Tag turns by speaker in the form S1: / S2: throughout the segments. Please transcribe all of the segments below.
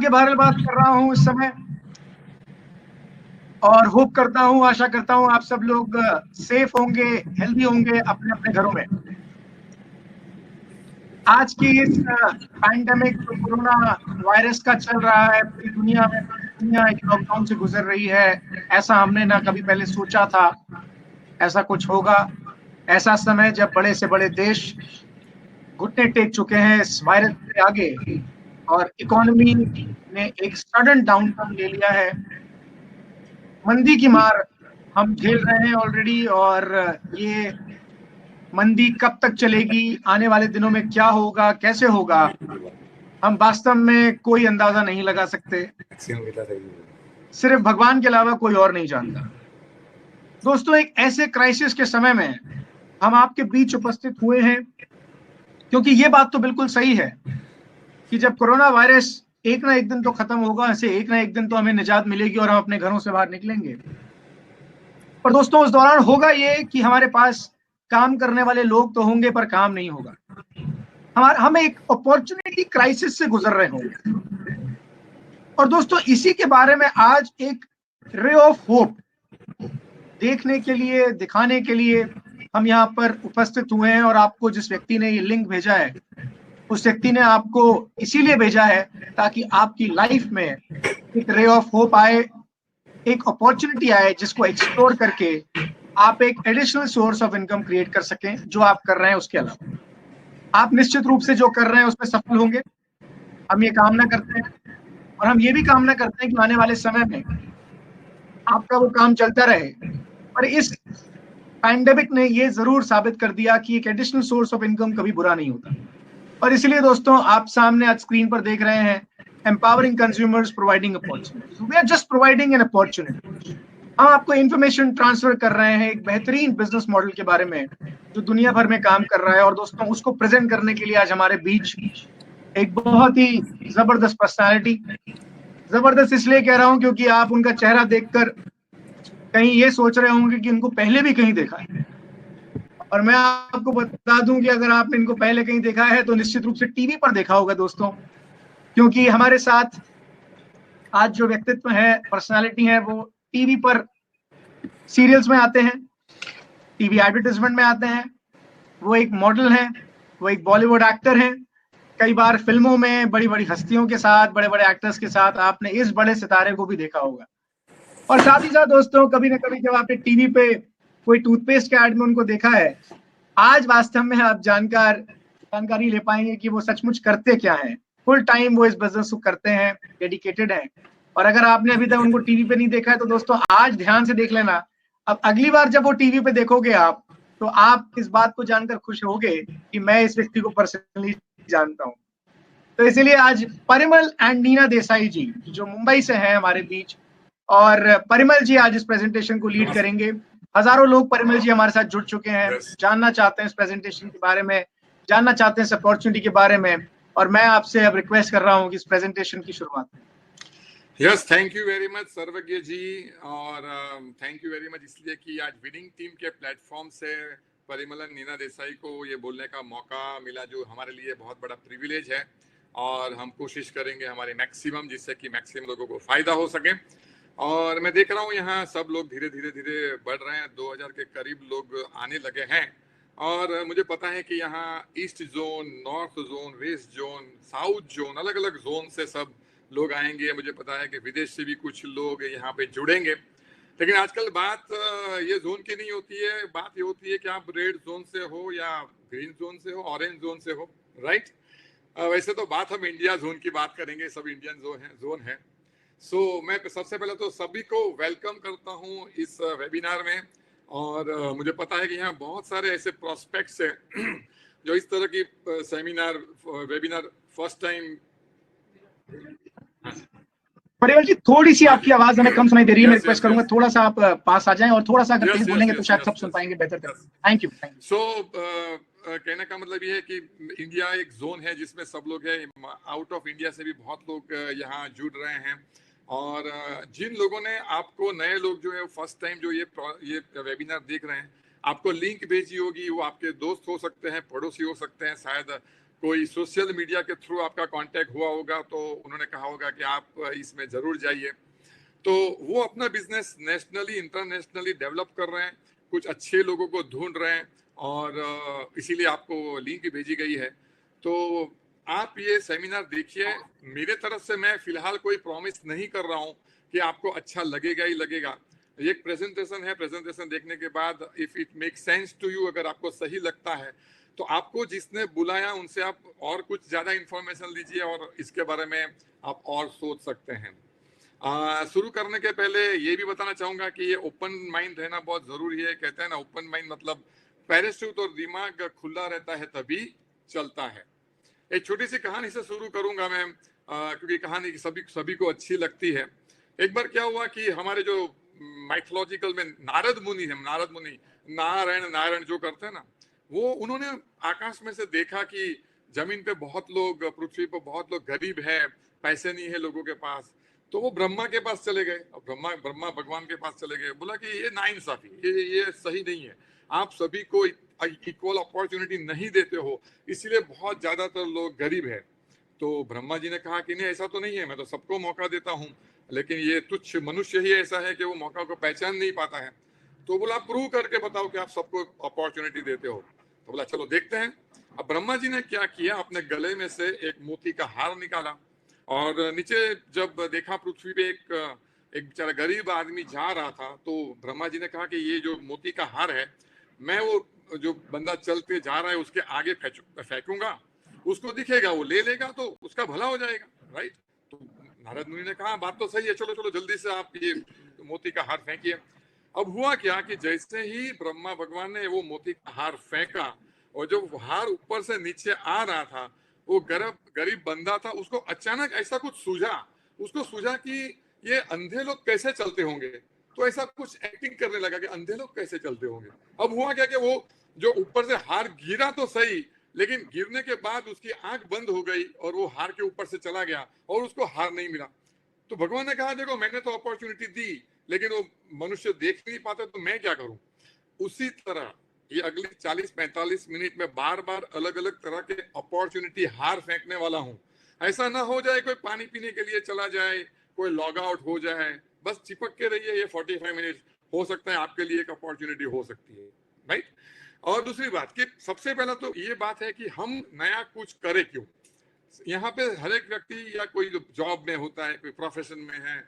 S1: के बारे में बात कर रहा हूँ इस समय, और होप करता हूँ, आशा करता हूँ आप सब लोग सेफ होंगे, हेल्दी होंगे अपने अपने घरों में। आज की इस पैंडेमिक जो कोरोना वायरस का चल रहा है पूरी दुनिया में, दुनिया एक लॉकडाउन से गुजर रही है, ऐसा हमने ना कभी पहले सोचा था ऐसा कुछ होगा। ऐसा समय जब बड़े से बड़े देश घुटने टेक चुके हैं इस वायरस के आगे, और इकोनॉमी ने एक सडन डाउनटर्न ले लिया है। मंदी की मार हम झेल रहे हैं ऑलरेडी, और ये मंदी कब तक चलेगी, आने वाले दिनों में क्या होगा, कैसे होगा, हम वास्तव में कोई अंदाजा नहीं लगा सकते। सिर्फ भगवान के अलावा कोई और नहीं जानता। दोस्तों, एक ऐसे क्राइसिस के समय में हम आपके बीच उपस्थित हुए हैं क्योंकि ये बात तो बिल्कुल सही है कि जब कोरोना वायरस एक ना एक दिन तो खत्म होगा, ऐसे एक ना एक दिन तो हमें निजात मिलेगी और हम अपने घरों से बाहर निकलेंगे। पर दोस्तों, उस दौरान होगा ये कि हमारे पास काम करने वाले लोग तो होंगे पर काम नहीं होगा। हम एक अपॉर्चुनिटी क्राइसिस से गुजर रहे होंगे। और दोस्तों, इसी के बारे में आज एक रे ऑफ होप देखने के लिए, दिखाने के लिए हम यहाँ पर उपस्थित हुए हैं। और आपको जिस व्यक्ति ने ये लिंक भेजा है, उस व्यक्ति ने आपको इसीलिए भेजा है ताकि आपकी लाइफ में एक रे ऑफ होप आए, एक अपॉर्चुनिटी आए जिसको एक्सप्लोर करके आप एक additional source of income create कर सकें जो आप कर रहे हैं। उसके अलावा आप निश्चित रूप से जो कर रहे हैं उसमें सफल होंगे, हम ये कामना करते हैं। और हम ये भी कामना करते हैं कि आने वाले समय में आपका वो काम चलता रहे। पर इस पैंडेमिक ने ये जरूर साबित कर दिया कि एक एडिशनल सोर्स ऑफ इनकम कभी बुरा नहीं होता। और इसलिए दोस्तों, आप सामने आज स्क्रीन पर देख रहे हैं, empowering consumers, providing opportunities. We are just providing an opportunity. हम आपको इंफॉर्मेशन ट्रांसफर कर रहे हैं एक बेहतरीन बिजनेस मॉडल के बारे में जो दुनिया भर में काम कर रहा है। और दोस्तों, उसको प्रेजेंट करने के लिए आज हमारे बीच एक बहुत ही जबरदस्त पर्सनालिटी, जबरदस्त इसलिए कह रहा हूं क्योंकि आप उनका चेहरा देखकर कहीं ये सोच रहे होंगे कि इनको पहले भी कहीं देखा है। और मैं आपको बता दूं कि अगर आपने इनको पहले कहीं देखा है तो निश्चित रूप से टीवी पर देखा होगा दोस्तों, क्योंकि हमारे साथ आज जो व्यक्तित्व है, पर्सनालिटी है, वो टीवी पर सीरियल्स में आते हैं, टीवी एडवर्टाइजमेंट में आते हैं। वो एक मॉडल हैं, वो एक बॉलीवुड एक्टर हैं। कई बार फिल्मों में बड़ी बड़ी हस्तियों के साथ, बड़े बड़े एक्टर्स के साथ आपने इस बड़े सितारे को भी देखा होगा। और साथ ही साथ दोस्तों, कभी ना कभी जब आपने टीवी पे कोई टूथपेस्ट के ऐड में उनको देखा है, आज वास्तव में आप जानकारी ले पाएंगे कि वो सचमुच करते क्या हैं। फुल टाइम वो इस बिजनेस को करते हैं, डेडिकेटेड हैं। और अगर आपने अभी तक उनको टीवी पे नहीं देखा है तो दोस्तों आज ध्यान से देख लेना। अब अगली बार जब वो टीवी पे देखोगे आप, तो आप इस बात को जानकर खुश होगे कि मैं इस व्यक्ति को पर्सनली जानता हूँ। तो इसलिए आज परिमल एंड नीना देसाई जी जो मुंबई से हैं हमारे बीच, और परिमल जी आज इस प्रेजेंटेशन को लीड करेंगे। हजारों लोग परिमल जी हमारे साथ जुड़ चुके हैं, जानना चाहते हैं इस प्रेजेंटेशन के बारे में, जानना चाहते हैं इस अपॉर्चुनिटी के बारे में। और मैं आपसे अब रिक्वेस्ट कर रहा हूं कि इस प्रेजेंटेशन की शुरुआत करें।
S2: Yes, thank you very much Sarvagya जी, और थैंक यू वेरी मच इसलिए कि आज विनिंग टीम के प्लेटफॉर्म से परिमल नीना देसाई को ये बोलने का मौका मिला, जो हमारे लिए बहुत बड़ा प्रिविलेज है। और हम कोशिश करेंगे हमारे मैक्सिमम, जिससे कि मैक्सिमम लोगों को फायदा हो सके। और मैं देख रहा हूँ यहाँ सब लोग धीरे धीरे धीरे बढ़ रहे हैं, 2000 के करीब लोग आने लगे हैं। और मुझे पता है कि यहाँ east zone, north zone, west zone, south zone, अलग अलग जोन से सब लोग आएंगे। मुझे पता है कि विदेश से भी कुछ लोग यहाँ पे जुड़ेंगे। लेकिन आजकल बात ये जोन की नहीं होती है, बात ये होती है कि आप रेड जोन से हो या ग्रीन जोन से हो, ऑरेंज जोन से हो, राइट। वैसे तो बात हम इंडिया जोन की बात करेंगे, सब इंडियन जोन है। सो मैं सबसे पहले तो सभी को वेलकम करता हूँ इस वेबिनार में। और मुझे पता है कि यहाँ बहुत सारे ऐसे प्रोस्पेक्ट्स हैं जो इस तरह की seminar, webinar first time.
S1: Parimal ji, थोड़ी सी आपकी आवाज हमें कम सुनाई दे रही है। मैं रिक्वेस्ट करूंगा थोड़ा सा आप पास आ जाएं, और थोड़ा सा अगर तेज बोलेंगे तो शायद सब सुन पाएंगे बेहतर। Thank you.
S2: सो कहने का मतलब ये है कि इंडिया एक जोन है जिसमें सब लोग हैं, आउट ऑफ इंडिया से भी बहुत लोग यहाँ जुड़ रहे हैं। और जिन लोगों ने, आपको नए लोग जो है फर्स्ट टाइम जो ये वेबिनार देख रहे हैं, आपको लिंक भेजी होगी, वो आपके दोस्त हो सकते हैं, पड़ोसी हो सकते हैं, शायद कोई सोशल मीडिया के थ्रू आपका कांटेक्ट हुआ होगा तो उन्होंने कहा होगा कि आप इसमें जरूर जाइए। तो वो अपना बिजनेस नेशनली इंटरनेशनली डेवलप कर रहे हैं, कुछ अच्छे लोगों को ढूंढ रहे हैं और इसीलिए आपको लिंक भेजी गई है। तो आप ये सेमिनार देखिए। मेरे तरफ से मैं फिलहाल कोई प्रॉमिस नहीं कर रहा हूँ कि आपको अच्छा लगेगा ही लगेगा। एक प्रेजेंटेशन है, प्रेजेंटेशन देखने के बाद if it make sense to you, अगर आपको सही लगता है तो आपको जिसने बुलाया उनसे आप और कुछ ज्यादा इंफॉर्मेशन लीजिए और इसके बारे में आप और सोच सकते हैं। शुरू करने के पहले ये भी बताना चाहूंगा कि ये ओपन माइंड रहना बहुत जरूरी है। कहते हैं ना, ओपन माइंड मतलब पैराशूट और दिमाग खुला रहता है तभी चलता है। एक छोटी सी कहानी से शुरू करूंगा मैं, क्योंकि कहानी सभी सभी को अच्छी लगती है। एक बार क्या हुआ कि हमारे जो माइथोलॉजिकल में नारद मुनि है, नारद मुनि नारायण नारायण जो करते हैं ना, वो उन्होंने आकाश में से देखा कि जमीन पे बहुत लोग, पृथ्वी पर बहुत लोग गरीब है, पैसे नहीं है लोगों के पास। तो वो ब्रह्मा के पास चले गए और ब्रह्मा ब्रह्मा भगवान के पास चले गए। बोला कि ये नाइंसाफी, ये सही नहीं है, आप सभी को इक्वल अपॉर्चुनिटी नहीं देते हो, इसलिए बहुत ज्यादातर लोग गरीब है। तो ब्रह्मा जी ने कहा कि नहीं, ऐसा तो नहीं है, मैं तो सबको मौका देता हूँ, लेकिन ये तुच्छ मनुष्य ही ऐसा है कि वो मौका को पहचान नहीं पाता है। तो बोला प्रूव करके बताओ कि आप सबको अपॉर्चुनिटी देते हो। तो बोला चलो देखते हैं। अब ब्रह्मा जी ने क्या किया, अपने गले में से एक मोती का हार निकाला और नीचे जब देखा पृथ्वी पे एक बेचारा गरीब आदमी जा रहा था, तो ब्रह्मा जी ने कहा कि ये जो मोती का हार है, मैं वो जो बंदा चलते जा रहा है उसके आगे फेंकूंगा, उसको दिखेगा, वो ले लेगा तो उसका भला हो जाएगा, राइट। तो नारद मुनि ने कहा बात तो सही है, चलो चलो जल्दी से आप ये मोती का हार फेंकिए। अब हुआ क्या कि जैसे ही ब्रह्मा भगवान ने वो मोती का हार फेंका और जो हार ऊपर से नीचे आ रहा था, वो गरीब बंदा था, उसको अचानक ऐसा कुछ सूझा, उसको सूझा कि ये अंधे लोग कैसे चलते होंगे। तो ऐसा कुछ एक्टिंग करने लगा कि अंधे लोग कैसे चलते होंगे। अब हुआ क्या कि वो जो ऊपर से हार गिरा तो सही, लेकिन गिरने के बाद उसकी आंख बंद हो गई और वो हार के ऊपर से चला गया और उसको हार नहीं मिला। तो भगवान ने कहा देखो, मैंने तो अपॉर्चुनिटी दी, लेकिन वो मनुष्य देख नहीं पाते, तो मैं क्या करूं। उसी तरह ये अगले 40-45 मिनट में बार बार अलग अलग तरह के अपॉर्चुनिटी हार फेंकने वाला हूं। ऐसा ना हो जाए कोई पानी पीने के लिए चला जाए, कोई लॉग आउट हो जाए, बस चिपक के रहिए। ये 45 मिनट हो सकता है आपके लिए एक अपॉर्चुनिटी हो सकती है, राइट। और दूसरी बात कि सबसे पहला तो ये बात है कि हम नया कुछ करें क्यों। यहाँ पे हर एक व्यक्ति या कोई जॉब में होता है, कोई प्रोफेशन में है,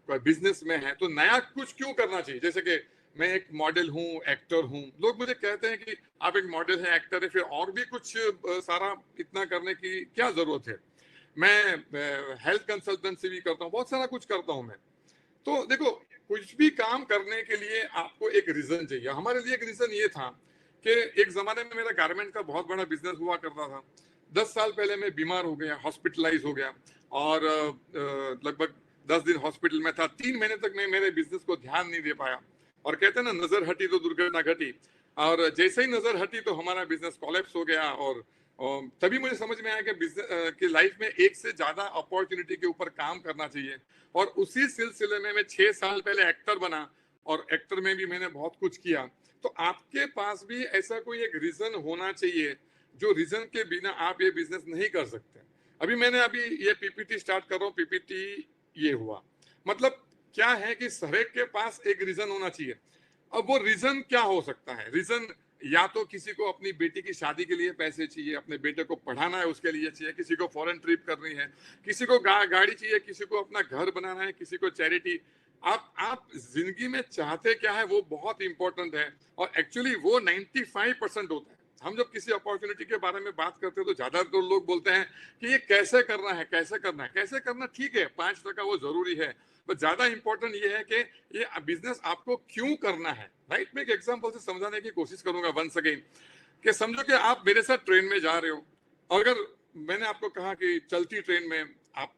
S2: कोई बिजनेस में है, तो नया कुछ क्यों करना चाहिए। जैसे कि मैं एक मॉडल हूँ, एक्टर हूँ, लोग मुझे कहते हैं कि आप एक मॉडल है, एक्टर है, फिर और भी कुछ सारा इतना करने की क्या जरूरत है। मैं हेल्थ कंसल्टेंसी भी करता हूँ, बहुत सारा कुछ करता हूँ मैं। तो देखो, कुछ भी काम करने के लिए आपको एक रीजन चाहिए। हमारे लिए एक रीजन ये था कि एक जमाने में मेरा गारमेंट का बहुत बड़ा बिजनेस हुआ करता था। 10 साल पहले मैं बीमार हो गया, हॉस्पिटलाइज हो गया और लगभग 10 दिन हॉस्पिटल में था। 3 महीने तक मैं मेरे बिजनेस को ध्यान नहीं दे पाया। और कहते हैं ना, नजर हटी तो दुर्घटना घटी। और जैसे ही नजर हटी तो हमारा बिजनेस कोलैप्स हो गया। और तभी मुझे समझ में आया कि बिजनेस की लाइफ में एक से ज्यादा अपॉर्चुनिटी के ऊपर काम करना चाहिए। और उसी सिलसिले में मैं 6 साल पहले एक्टर बना और एक्टर में भी मैंने बहुत कुछ किया। तो आपके पास भी ऐसा कोई एक रीजन होना चाहिए, जो रीजन के बिना आप ये बिजनेस नहीं कर सकते। अभी ये पीपीटी स्टार्ट कर रहा हूँ, पीपीटी ये हुआ, मतलब क्या है कि हर एक के पास एक रीजन होना चाहिए। अब वो रीजन क्या हो सकता है। रीजन या तो किसी को अपनी बेटी की शादी के लिए पैसे चाहिए, अपने बेटे को पढ़ाना है उसके लिए चाहिए, किसी को फॉरेन ट्रिप करनी है, किसी को गाड़ी चाहिए, किसी को अपना घर बनाना है, किसी को चैरिटी। आप जिंदगी में चाहते क्या है वो बहुत इंपॉर्टेंट है। और एक्चुअली वो 95% होता है। हम जब किसी अपॉर्चुनिटी के बारे में बात करते हैं तो ज्यादातर लोग बोलते हैं कि ये कैसे करना है, कैसे करना है, कैसे करना। ठीक है, 5% वो जरूरी है, बट ज्यादा इंपॉर्टेंट ये है कि ये बिजनेस आपको क्यों करना है, राइट। मैं एक एग्जांपल से समझाने की कोशिश करूंगा वंस अगेन। कि समझो कि आप मेरे साथ ट्रेन में जा रहे हो, अगर मैंने आपको कहा कि चलती ट्रेन में आप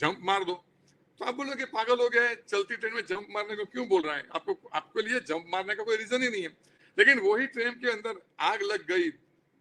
S2: जंप मार दो, तो आप बोलोगे पागल हो गया है, चलती ट्रेन में जंप मारने को क्यों बोल रहा है। आपके लिए जंप मारने का कोई रीजन ही नहीं है। लेकिन वही ट्रेन के अंदर आग लग गई,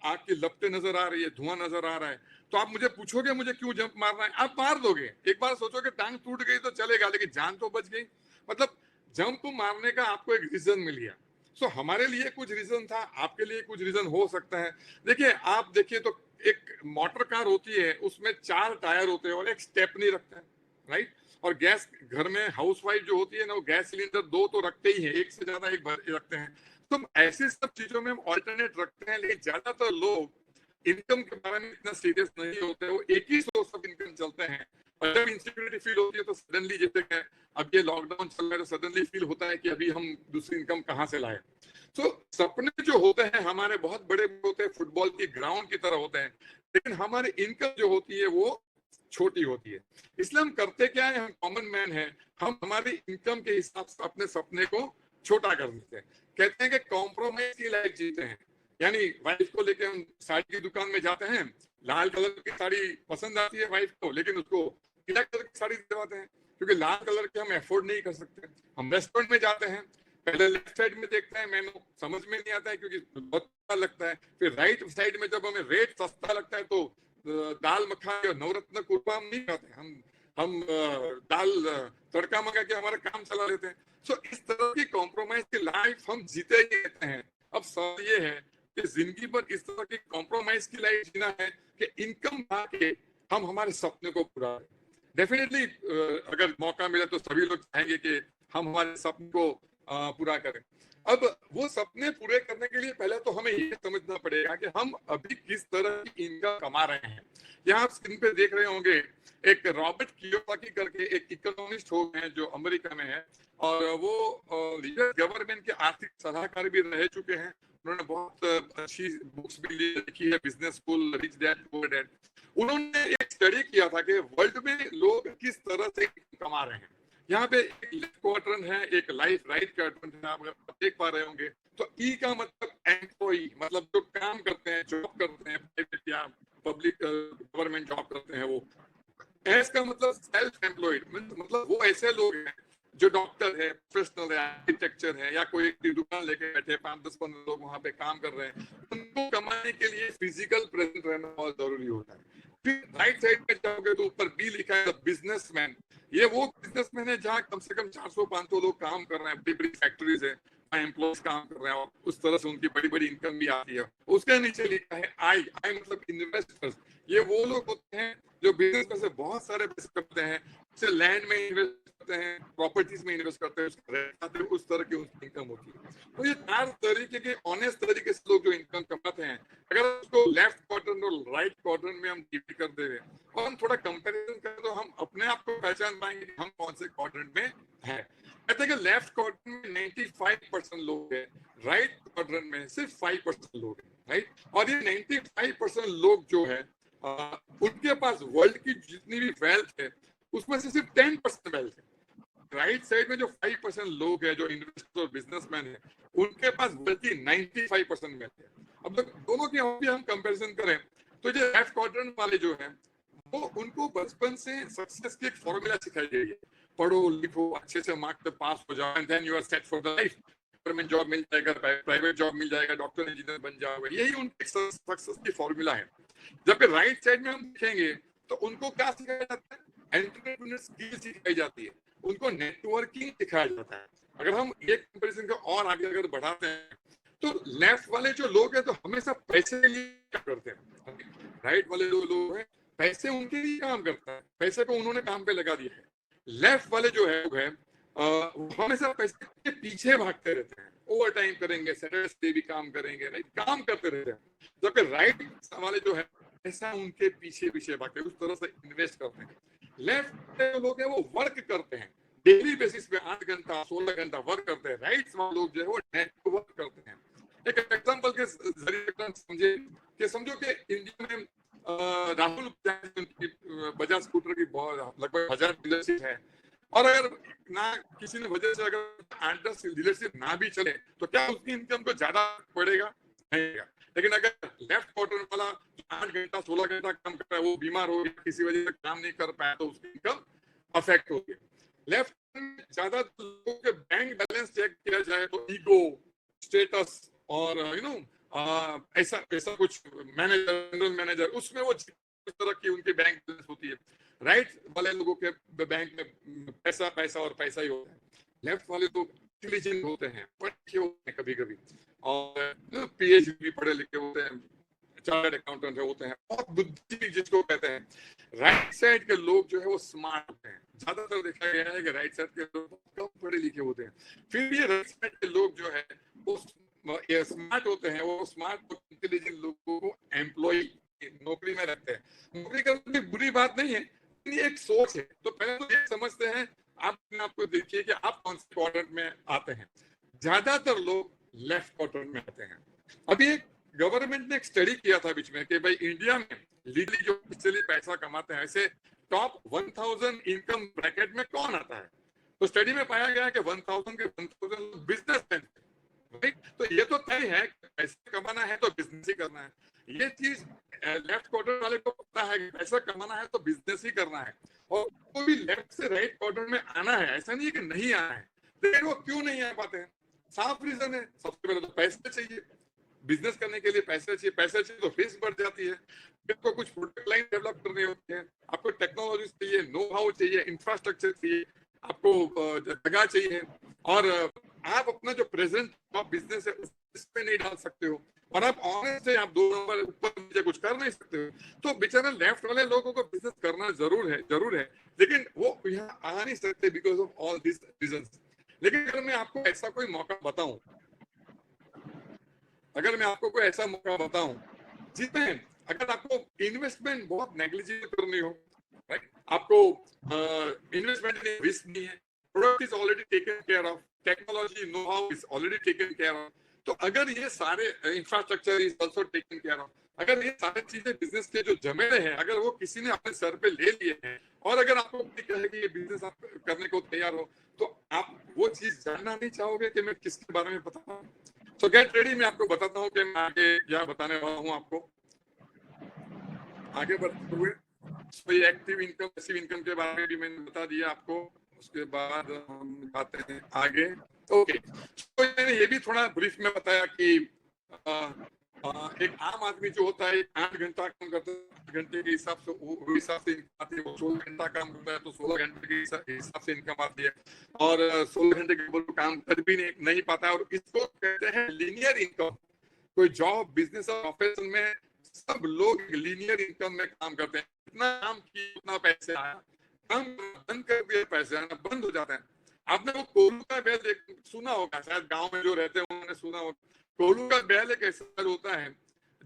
S2: आग की लपटें नजर आ रही है, धुआं नजर आ रहा है, तो आप मुझे पूछोगे मुझे क्यों जंप मारना है, आप मार दोगे। एक बार सोचोगे टांग टूट गई तो चलेगा, लेकिन जान तो बच गई। मतलब जंप मारने का आपको एक रीजन मिल गया। सो हमारे लिए कुछ रीजन था, आपके लिए कुछ रीजन हो सकता है। देखिए, आप देखिए तो एक मोटर कार होती है, उसमें 4 टायर होते हैं और एक स्टेपनी रखता है, राइट? और गैस घर में हाउसवाइफ जो होती है ना, वो गैस सिलेंडर 2 तो रखते ही हैं, एक से ज्यादा एक रखते हैं। तो ऐसी सब चीजों में हम ऑल्टरनेट रखते हैं, लेकिन ज्यादातर लोग इनकम के बारे में इतना सीरियस नहीं होते, वो एक ही सोर्स ऑफ इनकम चलते हैं। और जब इनसिक्योरिटी फील होती है तो सडनली, जैसे कि अब ये लॉकडाउन चल रहा है, तो सडनली फील होता है कि अभी हम दूसरी इनकम कहाँ से लाए। तो सपने जो होते हैं हमारे बहुत बड़े होते हैं, फुटबॉल की ग्राउंड की तरह होते हैं, लेकिन हमारी इनकम जो होती है वो छोटी होती है। इसलिए हम करते क्या है, हम कॉमन मैन है, हम हमारी इनकम के हिसाब से अपने सपने को छोटा कर देते हैं। कहते हैं कि कॉम्प्रोमाइज की लाइफ जीते हैं, यानी वाइफ को लेके हम साड़ी की दुकान में जाते हैं, लाल कलर की साड़ी पसंद आती है वाइफ को, लेकिन उसको पीला कलर की साड़ी दिलवाते हैं, क्योंकि लाल कलर के हम अफोर्ड नहीं कर सकते। हम रेस्टोरेंट में जाते हैं, पहले लेफ्ट साइड में देखते हैं, मेनू समझ में नहीं आता है क्योंकि बहुत अच्छा लगता है, फिर राइट साइड में जब हमें रेट सस्ता लगता है तो दाल मखनी और नवरत्न कुरमा हम नहीं खाते, हम दाल तड़का मंगा के हमारा काम चला लेते हैं। सो इस तरह की कॉम्प्रोमाइज की लाइफ हम जीते ही रहते हैं। अब सवाल ये है कि जिंदगी पर इस तरह की कॉम्प्रोमाइज की लाइफ जीना है कि इनकम के हम हमारे सपने को पूरा करें। डेफिनेटली अगर मौका मिले तो सभी लोग चाहेंगे कि हम हमारे सपने को पूरा करें। अब वो सपने पूरे करने के लिए पहले तो हमें ये समझना पड़ेगा कि हम अभी किस तरह की इनकम कमा रहे हैं। यहाँ आप स्क्रीन पे देख रहे होंगे, एक रॉबर्ट कियोसाकी करके एक इकोनॉमिस्ट हो गए हैं जो अमेरिका में है, और वो यूएस गवर्नमेंट के आर्थिक सलाहकार भी रह चुके हैं। उन्होंने बहुत अच्छी बुक्स भी लिखी है, business school, rich dad poor dad. उन्होंने एक स्टडी किया था कि वर्ल्ड में लोग किस तरह से कमा रहे हैं। यहाँ पे एक लेफ्ट क्वाड्रेंट है, एक राइट क्वाड्रेंट है, आप देख पा रहे होंगे। तो ई का मतलब एम्प्लॉई, मतलब जो काम करते हैं, जॉब करते हैं, प्राइवेट या पब्लिक गवर्नमेंट जॉब करते हैं वो। एस का मतलब सेल्फ एम्प्लॉयड, मतलब वो ऐसे लोग हैं जो डॉक्टर है, प्रोफेशनल है, आर्किटेक्चर है, या कोई दुकान लेके बैठे 5-10-15 लोग वहां पे काम कर रहे हैं। उनको कमाने के लिए फिजिकल प्रेजेंट रहना बहुत जरूरी होता है। फिर राइट साइड में जाओगे तो ऊपर बी लिखा है बिजनेसमैन। ये वो बिजनेसमैन है जहाँ कम से कम 400-500 लोग काम कर रहे हैं, बड़ी बड़ी फैक्ट्रीज है, एम्प्लॉयज काम कर रहे हैं, और उस तरह से उनकी बड़ी बड़ी इनकम भी आती है। उसके नीचे लिखा है आई मतलब इन्वेस्टर्स। ये वो लोग होते हैं जो बिजनेस में से बहुत सारे पैसे करते हैं, जैसे लैंड में इन्वेस्ट करते हैं, प्रॉपर्टीज में इन्वेस्ट करते हैं, उस तरह की उनकी इनकम होती है। तो ये 4 तरीके के ऑनेस्ट तरीके से लोग जो इनकम कमाते हैं, अगर उसको लेफ्ट क्वाड्रेंट और राइट क्वाड्रेंट में हम डिवाइड कर दें और हम थोड़ा कंपैरिजन करें तो हम अपने आप को पहचान पाएंगे कि हम कौन से क्वाड्रेंट में हैं। कहते हैं कि लेफ्ट क्वाड्रेंट में 95% लोग हैं, राइट क्वाड्रेंट में सिर्फ 5% लोग हैं, राइट। और ये 95% लोग जो है उनके पास वर्ल्ड की जितनी भी वेल्थ है उसमें से सिर्फ 10% वेल्थ है। राइट साइड में जो 5% लोग हैं जो इन्वेस्टर और बिजनेसमैन है, उनके पास वर्ल्ड की 95% वेल्थ है। अब दोनों की हम कंपैरिजन करें तो जो लेफ्ट क्वाड्रेंट वाले जो है वो उनको बचपन से सक्सेस की एक फॉर्मूला सिखाई गई है, पढ़ो लिखो अच्छे से मार्क्स से पास हो जाओ and then you are set for the life. Government job मिल जाएगा, प्राइवेट जॉब मिल जाएगा, डॉक्टर इंजीनियर बन जाओगे, यही उनकी सक्सेस की फॉर्मूला है। जब राइट साइड में हम देखेंगे तो उनको क्या सिखाया जाता है, एंटरप्रेन्योर स्किल सिखाई जाती है, उनको नेटवर्किंग सिखाया जाता है। अगर हम एक कंपैरिजन को और आगे अगर बढ़ाते हैं तो लेफ्ट वाले जो लोग हैं तो हमेशा पैसे के लिए क्या करते हैं, राइट वाले जो लोग हैं पैसे उनके लिए काम करता है, पैसे को उन्होंने काम पे लगा दिया है। लेफ्ट वाले जो है हमेशा पैसे के पीछे भागते रहते हैं, ओवर टाइम करेंगे, सैटरडे भी काम करेंगे, राइट, काम करते रहते हैं। जबकि राइट वाले जो है पैसा उनके पीछे पीछे भागते हैं, उस तरह से इन्वेस्ट करते हैं। लेफ्ट जो लोग हैं वो वर्क करते हैं, डेली बेसिस पे 8 घंटा 16 घंटा वर्क करते हैं। राइट वाले लोग जो है वो नेटवर्क करते हैं। एक एग्जांपल के जरिए समझे कि समझो कि इंडिया में राहुल बजाज स्कूटर की लगभग 1000 डीलरशिप है, और अगर ना किसी ने वजह से अगर 8-10 डीलरशिप ना भी चले तो क्या उसकी इनकम को ज्यादा पड़ेगा, नहीं। लेकिन अगर लेफ्ट क्वार्टर वाला 8 घंटा 16 घंटा काम कर रहा है, वो बीमार हो गया, किसी वजह से काम नहीं कर पाया, तो उसकी इनकम अफेक्ट होगी। लेफ्ट में ज्यादा लोगों के बैंक बैलेंस चेक किया जाए तो ईगो, स्टेटस और ऐसा कुछ मैनेजर, जनरल मैनेजर, उसमें वो इस तरह की उनकी बैंक बैलेंस होती है। राइट वाले लोगों के बैंक में पैसा पैसा और पैसा ही होता है। लेफ्ट वाले लोग इंटेलिजेंट होते हैं, पढ़े लिखे होते हैं कभी कभी, और पीएचडी भी पढ़े लिखे होते हैं, चार्टर्ड अकाउंटेंट होते हैं, बहुत बुद्धिजीवी जिसको कहते हैं। राइट साइड के लोग जो है वो स्मार्ट होते हैं। ज्यादातर देखा गया है कि राइट साइड के लोग कम पढ़े लिखे होते हैं, फिर भी राइट साइड के लोग जो है वो स्मार्ट होते हैं, वो स्मार्ट इंटेलिजेंट लोगों को एम्प्लॉय नौकरी में रखते हैं। नौकरी करना बुरी बात नहीं है, ये एक सोच है। तो पहले तो ये समझते हैं, आप आपको देखिए कि आप कौन से क्वाड्रेंट में आते हैं। ज्यादातर लोग लेफ्ट क्वाड्रेंट में आते हैं। अभी एक गवर्नमेंट ने एक स्टडी किया था बीच में कि भाई इंडिया में लीगली जो इसलिए पैसा कमाते हैं, ऐसे टॉप 1000 इनकम ब्रैकेट में कौन आता है। तो स्टडी में पाया गया कि 1000 के 1000 बिजनेसमैन, राइट। तो ये तो तय है कि पैसा कमाना है तो बिजनेस ही करना है। ये चीज लेफ्ट क्वार्टर वाले को पता है कि पैसा कमाना है तो बिजनेस ही करना है, और कोई भी लेफ्ट से राइट क्वार्टर में आना है, ऐसा नहीं है कि नहीं आना है। लेकिन वो क्यों नहीं आ पाते हैं? साफ रीजन है। सबसे पहले तो पैसे चाहिए, बिजनेस करने के लिए पैसे चाहिए, पैसे चाहिए तो फीस बढ़ जाती है। आपको कुछ प्रोडक्ट लाइन डेवलप करनी होती है, आपको टेक्नोलॉजी चाहिए, नो हाउ चाहिए, इंफ्रास्ट्रक्चर चाहिए, आपको जगह चाहिए, और आप अपना जो प्रेजेंट बिजनेस है उस पे नहीं डाल सकते हो, और आप ऑनेस्ट है, आप 2 नंबर ऊपर नीचे कुछ कर नहीं सकते हो। तो बेचारे लेफ्ट वाले लोगों को बिजनेस करना जरूर है, लेकिन वो यहाँ आ नहीं सकते because of all this reasons. लेकिन अगर मैं आपको ऐसा कोई मौका बताऊं, अगर मैं आपको कोई ऐसा मौका बताऊं जिसमें अगर आपको इन्वेस्टमेंट बहुत नेग्लिजिबल करनी हो, राइट, आपको इन्वेस्टमेंट में रिस्क नहीं है, product is already taken care of, technology know how is already taken care of, तो अगर ये सारे infrastructure is also taken care of, अगर ये सारी चीजें बिजनेस के जो जमेले हैं अगर वो किसी ने अपने सर पे ले लिए हैं, और अगर आपको कहे कि ये बिजनेस आप करने को तैयार हो, तो आप वो चीज जानना नहीं चाहोगे कि मैं किसके बारे में बता रहा हूँ। तो गेट रेडी, मैं आपको बताता हूँ कि मैं आगे क्या बताने वाला हूँ आपको। आगे बढ़ते हुए एक्टिव इनकम, पैसिव इनकम के बारे में भी मैंने बता दिया आपको। उसके बाद हम आते हैं आगे। ओके, तो मैंने ये भी थोड़ा ब्रीफ में बताया कि एक आम आदमी जो होता है 8 घंटा काम करता है, 8 घंटे के हिसाब से वो हिसाब से इनकम आती है। वो 16 घंटा काम करता है तो 16 घंटे के हिसाब से इनकम आती है, और 16 घंटे के ऊपर काम कर भी नहीं पाता है, और इसको कहते हैं लीनियर इनकम। कोई जॉब, बिजनेस और प्रोफेशन में सब लोग लीनियर इनकम में काम करते हैं। इतना काम किया उतना पैसे आया, काम बंद कर दिया पैसे आना बंद हो जाते हैं। आपने वो कोलू का बैल सुना होगा, शायद गांव में जो रहते हैं उन्होंने सुना होगा। कोलू का बैल एक ऐसा होता है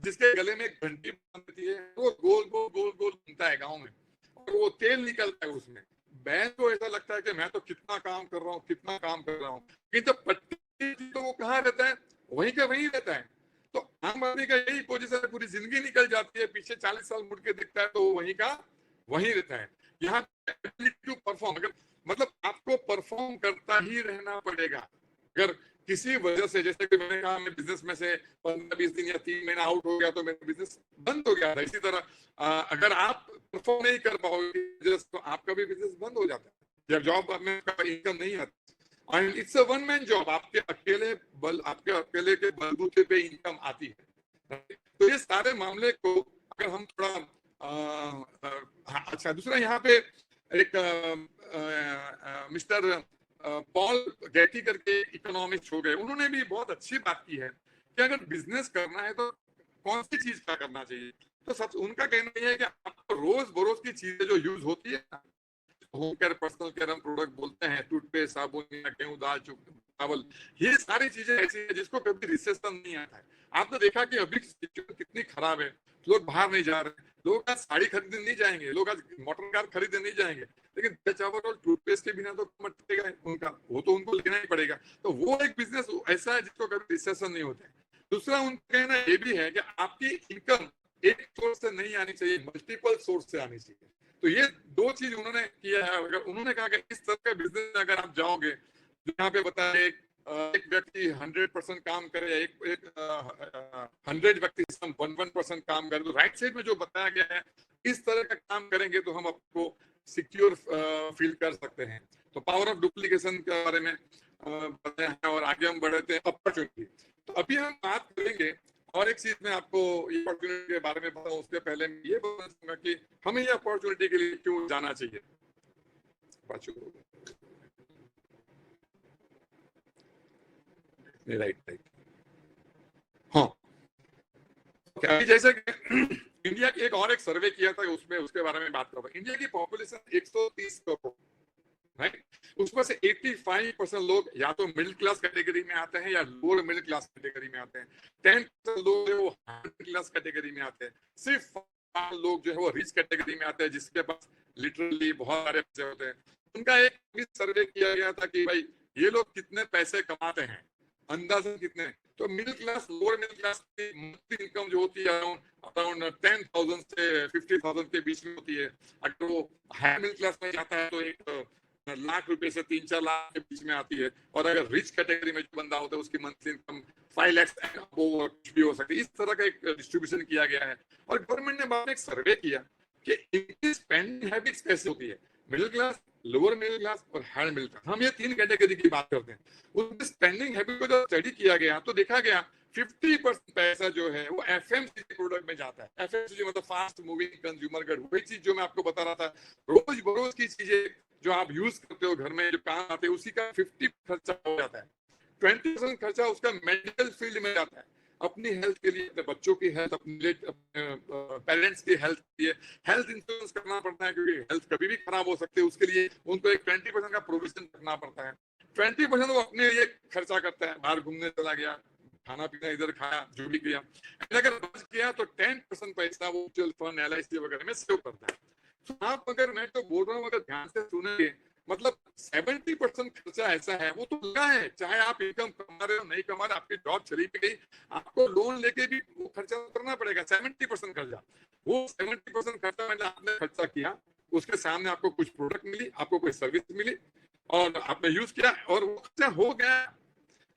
S2: जिसके गले में एक घंटी बांधती है, वो गोल गोल गोल गोल घूमता है गाँव में, और वो तेल निकलता है उसमें। बैल को ऐसा लगता है कि मैं तो कितना काम कर रहा हूँ, कितना काम कर रहा हूँ, लेकिन जब पट्टी तो वो कहाँ रहता है, वहीं का वहीं रहता है। तो आम आदमी का यही पोजीशन है, पूरी जिंदगी निकल जाती है, पीछे 40 साल मुड़ के दिखता है तो वो वहीं का वहीं रहता है। यहाँ टू परफॉर्म, अगर मतलब आपको परफॉर्म करता ही रहना पड़ेगा। अगर किसी वजह से, जैसे कि मैंने कहा मैं बिजनेस में से 15-20 दिन या 3 महीना आउट हो गया तो मेरा बिजनेस बंद हो गया था, इसी तरह अगर आप परफॉर्म नहीं कर पाओगे तो आपका भी बिजनेस बंद हो जाता है, जब जॉब में इनकम नहीं आती। And it's a one man job, आपके अकेले के बलबूते पे इनकम आती है। तो ये सारे मामले को अगर हम थोड़ा अच्छा, दूसरा यहाँ पे एक मिस्टर पॉल गैटी करके इकोनॉमिस्ट हो गए, उन्होंने भी बहुत अच्छी बात की है कि अगर बिजनेस करना है तो कौन सी चीज का करना चाहिए। तो सब उनका कहना यह है कि आपको रोज बरोज की चीजें जो यूज होती है, होम केयर, पर्सनल केयर हम प्रोडक्ट बोलते हैं, टूथपेस्ट, साबुन, गेहूं, दाल, चावल, ये सारी चीजें ऐसी है जिसको कभी रिसेशन नहीं आता है। आपने देखा कि अभी सिचुएशन कितनी खराब है, लोग बाहर नहीं जा रहे, लोग आज साड़ी खरीदने नहीं जाएंगे, लोग आज मोटर कार खरीदने नहीं जाएंगे, लेकिन चावल और टूथपेस्ट के बिना तो मटेगा उनका, वो तो उनको लेना ही पड़ेगा। तो वो एक बिजनेस ऐसा है जिसको कभी रिसेशन नहीं होता है। दूसरा उनका कहना ये भी है कि आपकी इनकम एक सोर्स से नहीं आनी चाहिए, मल्टीपल सोर्स से आनी चाहिए। तो ये 2 चीज उन्होंने किया है। अगर उन्होंने कहा कि इस तरह के बिजनेस में अगर आप जाओगे, यहाँ पे बताया एक व्यक्ति 100% काम करे, एक 100 व्यक्ति 1% काम करे, तो राइट साइड में जो बताया गया है इस तरह का काम करेंगे तो हम आपको सिक्योर फील कर सकते हैं। तो पावर ऑफ डुप्लीकेशन के बारे में बताया है, और आगे हम बढ़ते हैं अपॉर्चुनिटी। तो अभी हम बात करेंगे, और एक चीज मैं आपको अपॉर्चुनिटी के बारे में बताऊं उसके पहले मैं ये बोलना चाहूंगा कि हमें ये अपॉर्चुनिटी के लिए क्यों जाना चाहिए। राइट। हाँ, अभी जैसे इंडिया की एक सर्वे किया था, उसमें उसके बारे में बात कर रहा हूँ। इंडिया की पॉपुलेशन 130 करोड़, राइट। उसमें से 85% लोग या तो मिडिल क्लास कैटेगरी में आते हैं या लोअर मिडिल क्लास कैटेगरी में आते हैं। 10% लोग जो है वो हाई मिडिल क्लास कैटेगरी में आते हैं। सिर्फ 5 लोग जो है वो रिच कैटेगरी में आते हैं, जिसके पास लिटरली बहुत सारे पैसे होते हैं। उनका एक सर्वे किया गया था कि भाई ये लोग कितने पैसे कमाते हैं, अंदाजन कितने। तो middle class, lower middle class की मंथली इनकम जो होती है अराउंड 10,000 से 50,000 के बीच में होती है। अगर वो हाई मिडिल क्लास में जाता है तो एक लाख रुपए से 3-4 लाख के बीच में आती है। और अगर रिच कैटेगरी में जो बंदा होता है उसकी मंथली इनकम 5 लाख कुछ भी हो सकती है। इस तरह का एक डिस्ट्रीब्यूशन किया गया है। और गवर्नमेंट ने बाद में एक सर्वे किया कि इनकी स्पेंडिंग हैबिट्स कैसे होती है, middle class, lower middle class और हाई मिडिल क्लास। हम ये 3 कैटेगरी की बात करते हैं। उनकी स्पेंडिंग हैबिट को जब स्टडी किया गया तो देखा गया 50% पैसा जो है वो एफएमसीजी प्रोडक्ट में जाता है। एफएमसीजी मतलब फास्ट मूविंग कंज्यूमर गुड, वही चीज जो मैं आपको बता रहा था, रोज बरोज की चीजें जो आप यूज करते हो घर में, जो काम आते हैं, उसी का 50 खर्चा हो जाता है। 20% खर्चा उसका मेडिकल फील्ड में जाता है, अपनी हेल्थ के लिए, अपने बच्चों की हेल्थ, अपने पेरेंट्स की हेल्थ के लिए हेल्थ इंश्योरेंस करना पड़ता है, क्योंकि हेल्थ कभी भी खराब हो सकती है। उसके लिए उनको एक 20% का प्रोविजन रखना पड़ता है। 20% वो अपने लिए खर्चा करता है, बाहर घूमने चला गया, खाना पीना इधर खाया, जो भी किया। अगर बच गया तो 10% पैसा वो म्यूचुअल फंड, LIC वगैरह में सेव करता है। तो आप, अगर मैं तो बोल रहा हूँ, अगर ध्यान से सुनेंगे, मतलब 70% खर्चा ऐसा है, वो तो लगा है, चाहे आप इनकम कमा रहे हो नहीं कमा रहे, आपकी जॉब चली भी गई, आपको लोन लेके भी वो खर्चा करना पड़ेगा। 70% खर्चा, वो 70% खर्चा मतलब आपने खर्चा किया, उसके सामने आपको कुछ प्रोडक्ट मिली, आपको कोई सर्विस मिली और आपने यूज किया और वो खर्चा हो गया।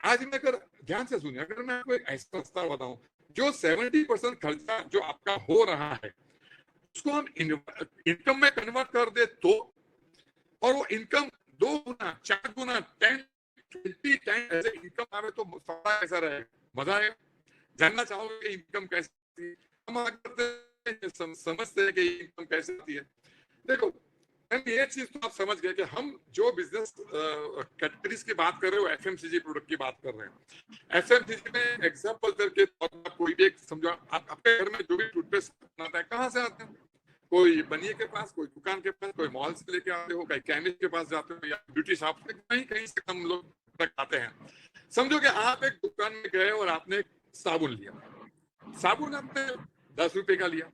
S2: आज में अगर ध्यान से सुनिए, अगर मैं आपको एक ऐसा रास्ता बताऊं, जो 70% खर्चा जो आपका हो रहा है उसको हम इनकम में कन्वर्ट कर दे तो, और वो इनकम 2 गुना, 4 गुना, 10-20 टाइम ऐसे इनकम आवे तो कैसा रहेगा, मजा आएगा। जानना चाहोगे इनकम कैसी, हम समझते हैं कि इनकम कैसे आती है। देखो, ये चीज तो आप समझ गए कि हम जो बिजनेस कैटेगरीज की बात कर रहे हो, एफएमसीजी प्रोडक्ट की बात कर रहे हैं। एफएमसीजी में एग्जांपल करके कोई भी एक समझो, आपके घर में जो भी टूथपेस्ट बनाता है, कहाँ से आता है? कोई बनिए के पास, कोई दुकान के पास, कोई मॉल से लेके आते हो, कहीं केमिस्ट के पास जाते हो, या ब्यूटी शॉप से, कहीं कहीं से हम लोग आते हैं। समझो कि आप एक दुकान में गए और आपने साबुन लिया। साबुन आपने 10 रुपए का लिया।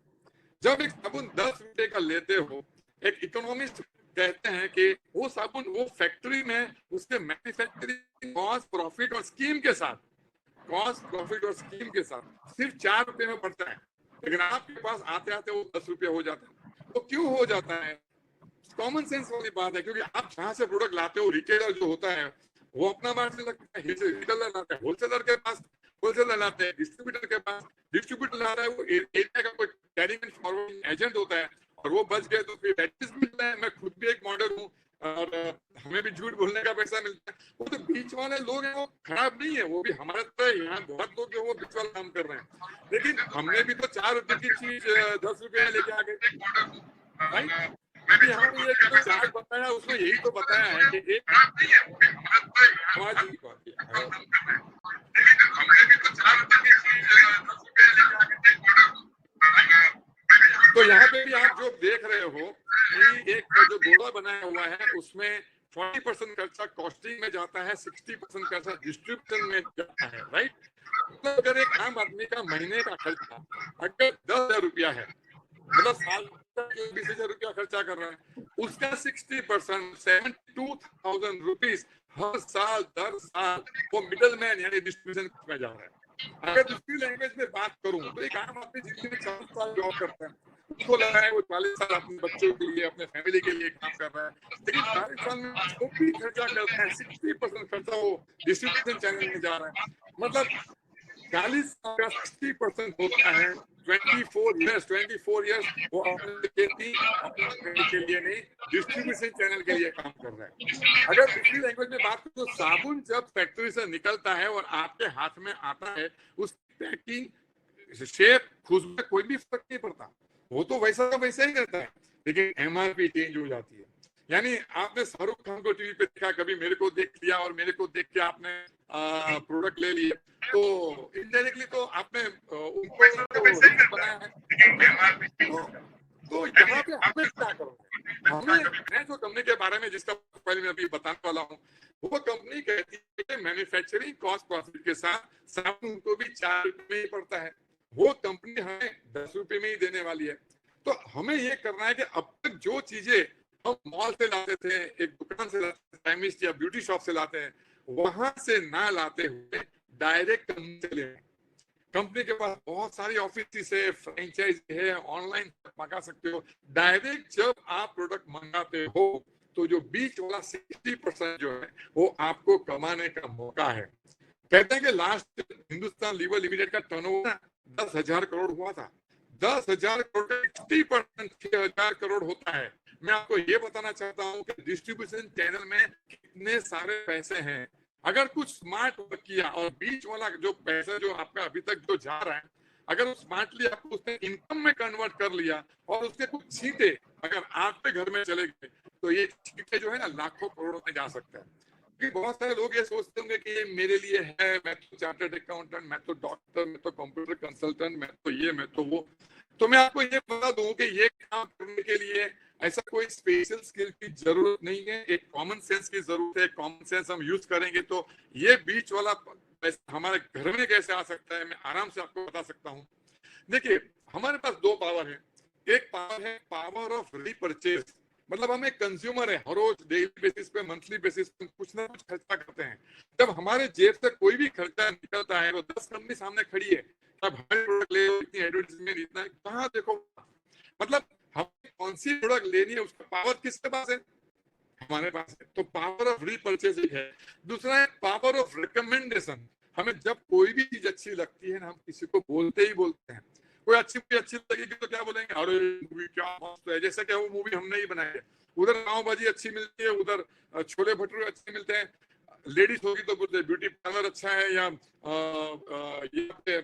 S2: जब एक साबुन 10 रुपए का लेते हो, एक इकोनॉमिस्ट कहते हैं कि वो साबुन वो फैक्ट्री में उसके मैन्युफैक्चरिंग कॉस्ट, प्रॉफिट और स्कीम के साथ, कॉस्ट, प्रॉफिट और स्कीम के साथ सिर्फ 4 रुपए में पड़ता है, लेकिन आपके पास आते आते वो 10 रुपए हो जाता है। तो क्यों हो जाता है? कॉमन सेंस वाली बात है, क्योंकि आप जहां से प्रोडक्ट लाते हो, रिटेलर जो होता है वो अपना मार्जिन लगता है, रिटेलर लाता है होलसेलर के पास, होलसेलर लाते हैं डिस्ट्रीब्यूटर के पास, डिस्ट्रीब्यूटर ला रहा है वो एरिया का कोई कैरिंग एंड फॉरवर्डिंग एजेंट होता है, और वो बच गए तो फिर पैकेज मिलता है। मैं खुद भी एक मॉडल हूँ और हमें भी झूठ बोलने का पैसा मिलता है। वो तो बीच वाले लोग हैं, वो खराब नहीं है, वो भी हमारे तरह यहाँ बहुत लोग जो वो बीच वाला काम कर रहे हैं, लेकिन हमने भी तो 4 रुपए की चीज 10 रुपए में लेके आ गए, राइट। यहाँ पे ये जो चार्ट बताया उसमें यही तो बताया है कि एक आवाज तो यहाँ पे भी आप जो देख रहे हो कि एक जो घोड़ा बनाया हुआ है उसमें 40% खर्चा कॉस्टिंग में जाता है, 60% खर्चा डिस्ट्रीब्यूशन में जाता है, राइट। मतलब अगर एक आम आदमी का महीने का खर्चा अगर 10,000 रुपया है, मतलब साल 20,000 रुपया खर्चा कर रहा है, उसका 60% 72,000 रुपीज हर साल दर साल वो मिडल मैन यानी डिस्ट्रीब्यूशन में जा रहा है। अगर दूसरी लैंग्वेज में बात करूं तो एक आम आदमी जिंदगी में 40 साल जॉब करता है, उसको लगा है वो 40 साल अपने बच्चों के लिए, अपने फैमिली के लिए काम कर रहा है, लेकिन 40 साल में जो भी खर्चा करता है 60% खर्चा वो डिस्ट्रीब्यूशन चैनल में जा रहा है। मतलब 40 का 60% होता है 24 इयर्स वो अपने के लिए नहीं, डिस्ट्रीब्यूशन चैनल के लिए काम कर रहा है। अगर दूसरी लैंग्वेज में बात करें तो साबुन जब फैक्ट्री से निकलता है और आपके हाथ में आता है, उस पैकिंग, शेप, खुशबू कोई भी फर्क नहीं पड़ता, वो तो वैसा ही रहता है, लेकिन MRP चेंज हो जाती है। यानी आपने शाहरुख खान को टीवी पे देखा, कभी मेरे को देख लिया और मेरे को देख के आपने प्रोडक्ट ले लिए, तो इनडायरेक्टली तो आपने उनको रिच बनाया है। तो यहाँ पे हमें क्या करोगे? हमें, मैं जो कंपनी के बारे में जिसका पहले मैं अभी बताने वाला हूँ, वो कंपनी कहती है कि मैन्युफैक्चरिंग कॉस्ट प्रॉफिट के साथ साथ उनको भी 4 रुपए में ही पड़ता है, वो कंपनी हमें 10 रुपए में ही देने वाली है। तो हमें ये करना है कि अब तक जो चीजें हम मॉल से लाते थे, एक दुकान से लाते थे, केमिस्ट या ब्यूटी शॉप से लाते हैं, वहां से ना लाते हुए डायरेक्ट कंपनी चले। कंपनी के पास बहुत सारी ऑफिस है, फ्रेंचाइज है, ऑनलाइन मंगा सकते हो। डायरेक्ट जब आप प्रोडक्ट मंगाते हो तो जो बीच वाला 60% जो है वो आपको कमाने का मौका है। कहते हैं कि लास्ट हिंदुस्तान लीवर लिमिटेड का टर्नओवर 10,000 करोड़ हुआ था। 10,000 करोड़ का 60% 6,000 करोड़ होता है। मैं आपको ये बताना चाहता हूँ कि डिस्ट्रीब्यूशन चैनल में कितने सारे पैसे हैं। अगर कुछ स्मार्ट वर्क किया और बीच वाला जो पैसा जो आपका अभी तक जो जा रहा है, अगर स्मार्टली आपको उसने इनकम में कन्वर्ट कर लिया और उसके कुछ छींटे अगर आपके घर में चले गए, तो ये छींटे जो है ना लाखों करोड़ों में जा सकता है। क्योंकि बहुत सारे लोग ये सोचते होंगे कि ये मेरे लिए है, मैं तो चार्टर्ड अकाउंटेंट, मैं तो डॉक्टर, मैं तो कंप्यूटर कंसल्टेंट, मैं तो ये, मैं तो वो। तो मैं आपको ये बता दूं कि ये काम करने के लिए ऐसा कोई स्पेशल स्किल की जरूरत नहीं है, एक कॉमन सेंस की जरूरत है। कॉमन सेंस हम यूज करेंगे तो ये बीच वाला पैसा हमारे घर में कैसे आ सकता है, मैं आराम से आपको बता सकता हूँ। देखिए, हमारे पास 2 पावर है। एक पावर है पावर ऑफ रीपरचेज, मतलब हम एक कंज्यूमर है, हर रोज डेली बेसिस पे, मंथली बेसिस पे कुछ ना कुछ खर्चा करते हैं। जब हमारे जेब से कोई भी खर्चा निकलता है, वो 10 कंपनी सामने खड़ी है, तब हमारे प्रोडक्ट ले, इतनी एडवर्टाइजमेंट, इतना, कहाँ देखो, मतलब हमें कौन सी प्रोडक्ट लेनी है उसका पावर किसके पास है? हमारे पास है। तो पावर ऑफ रीपरचेजिंग है। दूसरा है पावर ऑफ रिकमेंडेशन। हमें जब कोई भी चीज अच्छी लगती है ना, हम किसी को बोलते ही बोलते हैं। कोई अच्छी लगेगी तो क्या बोलेंगे, अरे मूवी क्या मस्त है, जैसे कि वो मूवी हमने ही बनाई है। उधर पाव भाजी अच्छी मिलती है, उधर छोले भटूरे अच्छे मिलते हैं। लेडीज होगी तो बोलते ब्यूटी पार्लर अच्छा है, या ये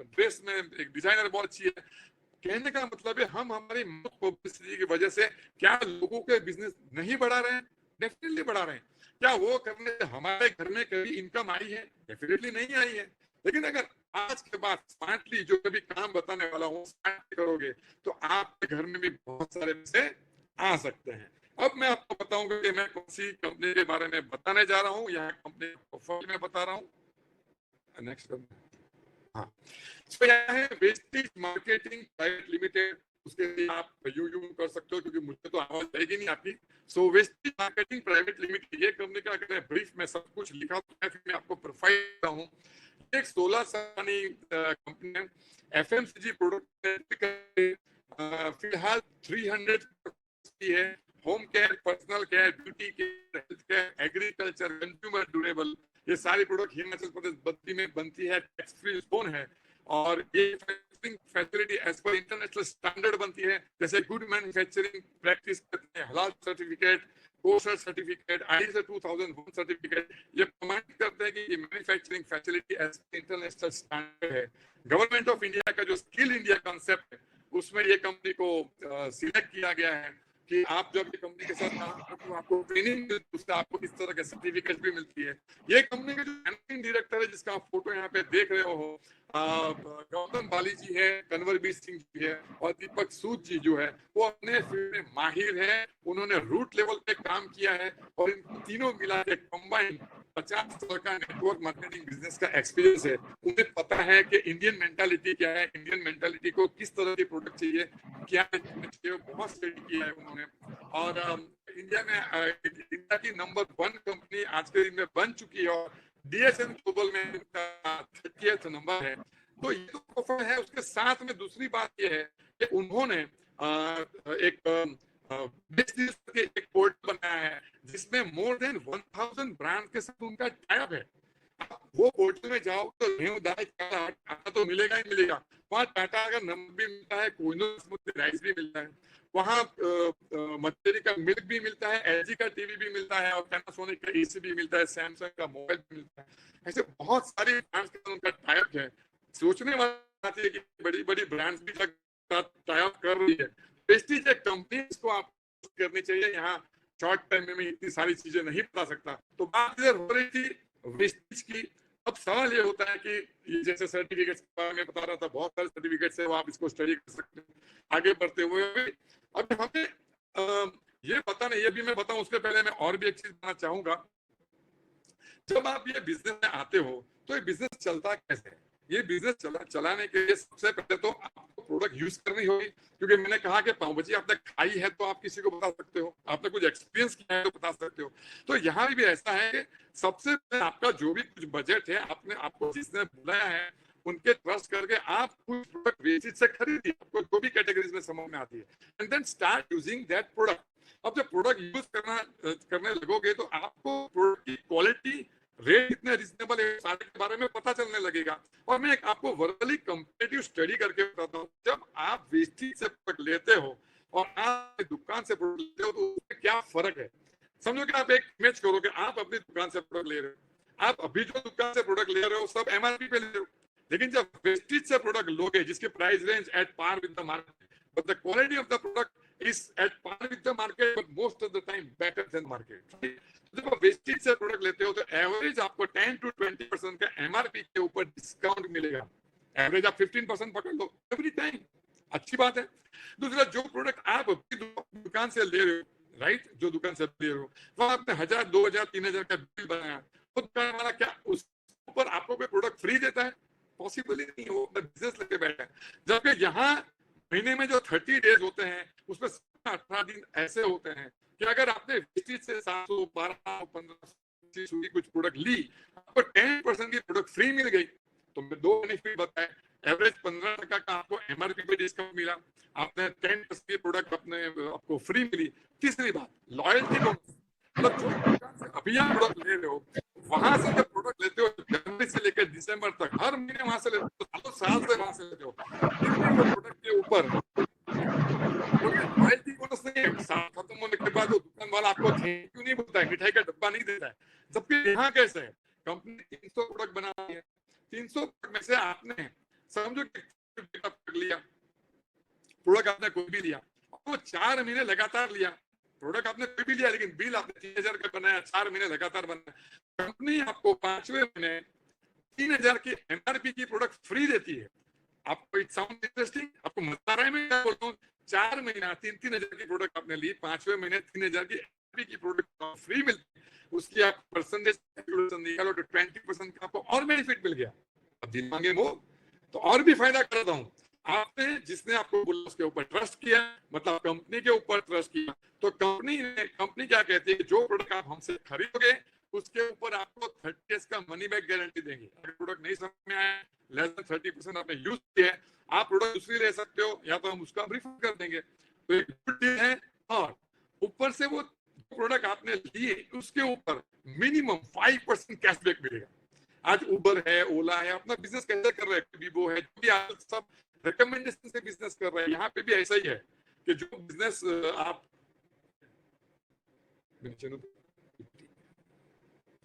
S2: ड्रेस में एक डिजाइनर बहुत अच्छी है। कहने का मतलब है हम हमारी पब्लिसिटी की वजह से क्या लोगों के बिजनेस नहीं बढ़ा रहे हैं? डेफिनेटली बढ़ा रहे हैं। क्या वो करने से हमारे घर में कभी इनकम आई है? डेफिनेटली नहीं आई है। लेकिन अगर आज के बाद स्मार्टली जो कभी काम बताने वाला हूँ स्मार्ट करोगे तो आपके घर में भी बहुत सारे पैसे आ सकते हैं। अब मैं आपको बताऊंगा कि मैं कौन सी कंपनी के बारे में बताने जा रहा हूँ। यहाँ कंपनी प्रोफाइल में बता रहा हूँ। नेक्स्ट, हाँ, तो यहाँ है वेस्टेज मार्केटिंग प्राइवेट लिमिटेड। उसके लिए आप यू कर सकते हो क्योंकि मुझे तो आवाज आएगी नहीं आपकी। सो वेस्टेज मार्केटिंग प्राइवेट लिमिटेड, ये कंपनी का अगर ब्रीफ में सब कुछ लिखा तो मैं आपको प्रोफाइल देता हूँ। एक 16 साल कंपनी है, एफएमसीजी प्रोडक्ट फिलहाल 300 की है। Home care, personal care, beauty care, health care, agriculture, consumer durable, ये सारी प्रोडक्ट हिमाचल प्रदेश बद्दी में बनती है। टैक्स फ्री जोन है और ये facility as per international standard बनती है, जैसे गुड मैन्युफैक्चरिंग प्रैक्टिस करते हैं, हलाल certificate, kosher certificate, ISO 2001 certificate, ये प्रमाणित करते हैं कि ये manufacturing facility as international standard है। गवर्नमेंट ऑफ इंडिया का जो स्किल इंडिया कॉन्सेप्ट है उसमें ये कंपनी को सिलेक्ट किया गया है कि आप जब ये कंपनी के साथ काम करते हो आपको ट्रेनिंग मिलती है, उससे आपको इस तरह के सर्टिफिकेट भी मिलती है। ये कंपनी के जो मैनेजिंग डायरेक्टर है जिसका आप फोटो यहाँ पे देख रहे हो, गौतम बाली जी है, कन्वरबीर सिंह जी है और दीपक सूद जी जो है वो अपने फील्ड में माहिर है। उन्होंने रूट लेवल पे काम किया है और इन तीनों मिला के कंबाइंड 50 साल का नेटवर्क मार्केटिंग बिजनेस का एक्सपीरियंस है। उन्हें पता है कि इंडियन मेंटालिटी क्या है, इंडियन मेंटालिटी को किस तरह की प्रोडक्ट चाहिए, क्या चाहिए, बहुत स्टडी किया है उन्होंने। और इंडिया में इंडिया की नंबर 1 कंपनी आज के दिन में बन चुकी है और डीएसएन ग्लोबल में उनका 30th नंबर है। तो ये तो प्रोफाइल है। उसके साथ में दूसरी बात ये है कि उन्होंने एक एक पोर्टल बनाया है जिसमें मोर देन 1000 ब्रांड के साथ उनका टाइप है। वो पोर्टल में जाओ तो गेहूं दाल आटा तो मिलेगा ही मिलेगा। वहाँ टाटा का नंबर भी मिलता है, कोहिनूर राइस भी मिलता है, वहाँ मटेरी का मिल्क भी मिलता है, एलजी का टीवी भी मिलता है और पैनासोनिक का एसी भी मिलता है, सैमसंग का मोबाइल भी मिलता है। ऐसे बहुत सारे ब्रांड्स के साथ उनका टाइप है। सोचने वाली बात है कि बड़ी बड़ी ब्रांड्स भी टाइप कर रही है। प्रेस्टीज एक कंपनी, इसको आप करनी चाहिए। यहाँ शॉर्ट टाइम में मैं इतनी सारी चीजें नहीं बता सकता। तो बात इधर हो रही थी वेस्टेज की। अब सवाल ये होता है कि ये जैसे सर्टिफिकेट्स के बारे में बता रहा था, बहुत सारे सर्टिफिकेट्स है, वो आप इसको स्टडी कर सकते हैं आगे बढ़ते हुए। अब हमें ये पता नहीं, ये भी मैं बताऊं उसके पहले मैं और भी एक चीज बताना चाहूंगा। जब आप ये बिजनेस में आते हो तो ये बिजनेस चलता कैसे है? ये बिजनेस चलाने के लिए सबसे पहले तो आपको प्रोडक्ट यूज करनी होगी, क्योंकि मैंने कहा कि पाव भाजी आपने खाई है तो आप किसी को बता सकते हो, आपने कुछ एक्सपीरियंस किया है तो बता सकते हो। तो यहाँ भी ऐसा है कि सबसे पहले आपका जो भी कुछ बजट है, आपने आपको जिसने बुलाया है उनके ट्रस्ट करके आप कुछ प्रोडक्ट वेस्टेज से खरीदिए, आपको जो भी कैटेगरीज में समझ में आती है, and then start using that product. अब जब प्रोडक्ट यूज करने लगोगे तो आपको प्रोडक्ट की क्वालिटी, रेट कितने रिजनेबल है, सारे के बारे में पता चलने लगेगा। और मैं आपको वर्बली कंपेटिटिव स्टडी करके बताता हूँ। जब आप वेस्टेज से प्रोडक्ट लेते हो और आप दुकान से प्रोडक्ट लेते हो तो उसमें क्या फर्क है। समझो कि आप एक इमेज करो कि आप अपनी दुकान से प्रोडक्ट ले रहे हो, आप अभी जो दुकान से प्रोडक्ट ले रहे हो सब एमआरपी पे ले रहे हो, लेकिन जब वेस्टेज से प्रोडक्ट लोगे जिसकी price range at par with the market, but the quality of the product is at par with the market, but most of the time better than market. जब आप वेस्टेज से प्रोडक्ट लेते हो तो average आपको 10 to 20% का MRP के ऊपर डिस्काउंट मिलेगा। एवरेज आप 15% पकड़ लो एवरी टाइम, अच्छी बात है। दूसरा, जो प्रोडक्ट आप अपनी दुकान से ले रहे हो, राइट, जो दुकान से ले रहे हो वह आपने 1000, 2000, 3000 का बिल बनाया, तो दुकान वाला क्या उस ऊपर आपको कोई प्रोडक्ट फ्री देता है? पॉसिबल ही नहीं, वो बिजनेस लेके बैठा है। जबकि यहाँ महीने में जो 30 डेज होते हैं उसमें 18 दिन ऐसे होते हैं कि अगर आपने वेस्टेज से 700, 1200, 1500 कुछ प्रोडक्ट ली, आपको 10% की प्रोडक्ट फ्री मिल गई। तो मैं दो बेनिफिट बताए, एवरेज 15% का आपको एमआरपी पे डिस्काउंट मिला, आपने 10% की प्रोडक्ट आपको फ्री मिली। तीसरी बात, लॉयल्टी बोनस। मतलब जो दुकान से अभी आप प्रोडक्ट ले रहे हो, वहां से जब प्रोडक्ट लेते हो जनवरी से लेकर दिसंबर तक हर महीने वहां से लेते हो, साल से वहां से लेते हो, प्रोडक्ट के ऊपर लॉयल्टी बोनस नहीं है। साल खत्म होने के बाद वो दुकान वाला आपको थैंक यू नहीं बोलता है, मिठाई का डब्बा नहीं देता है। जबकि यहाँ कैसे है, कंपनी 300 प्रोडक्ट बना रही है, 300 प्रोडक्ट में से आपने समझो कि लिया प्रोडक्ट, आपने कोई भी लिया, वो 4 महीने लगातार लिया प्रोडक्ट, आपने कोई भी लिया लेकिन बिल आपने 3000 का बनाया, 4 महीने लगातार बनाया, कंपनी आपको 5वें महीने 3000 की एमआरपी की प्रोडक्ट फ्री देती है। आपको इट साउंड इंटरेस्टिंग? आपको मजा आ रहा है मैं क्या बोलता हूँ? 4 महीना 3-3000 की प्रोडक्ट आपने ली, 5वें महीने 3000 की एमआरपी की प्रोडक्ट फ्री मिलती है, उसकी आप परसेंटेज निकालो तो 20% का आपको और बेनिफिट मिल गया। अब दिन मांगे वो तो और भी फायदा करता हूँ। आपने जिसने आपको बोला उसके ऊपर ट्रस्ट किया, मतलब कंपनी के ऊपर ट्रस्ट किया, तो कंपनी क्या कहती है कि जो प्रोडक्ट आप हमसे खरीदोगे उसके ऊपर आपको 30 डेज का मनी बैक गारंटी देंगे। अगर प्रोडक्ट नहीं समझ में आया, लेस देन 30% आपने यूज किया है, आप प्रोडक्ट दूसरी ले सकते हो या तो हम उसका रिफंड कर देंगे। तो एक गुड डील है। और ऊपर से वो प्रोडक्ट आपने लिए उसके ऊपर मिनिमम 5% कैशबैक मिलेगा। आज उबर है, ओला है, अपना बिजनेस कैसे कर रहे हैं, वीवो है, जो भी आज सब रिकमेंडेशन से बिजनेस कर रहे हैं, यहाँ पे भी ऐसा ही है कि जो बिजनेस आप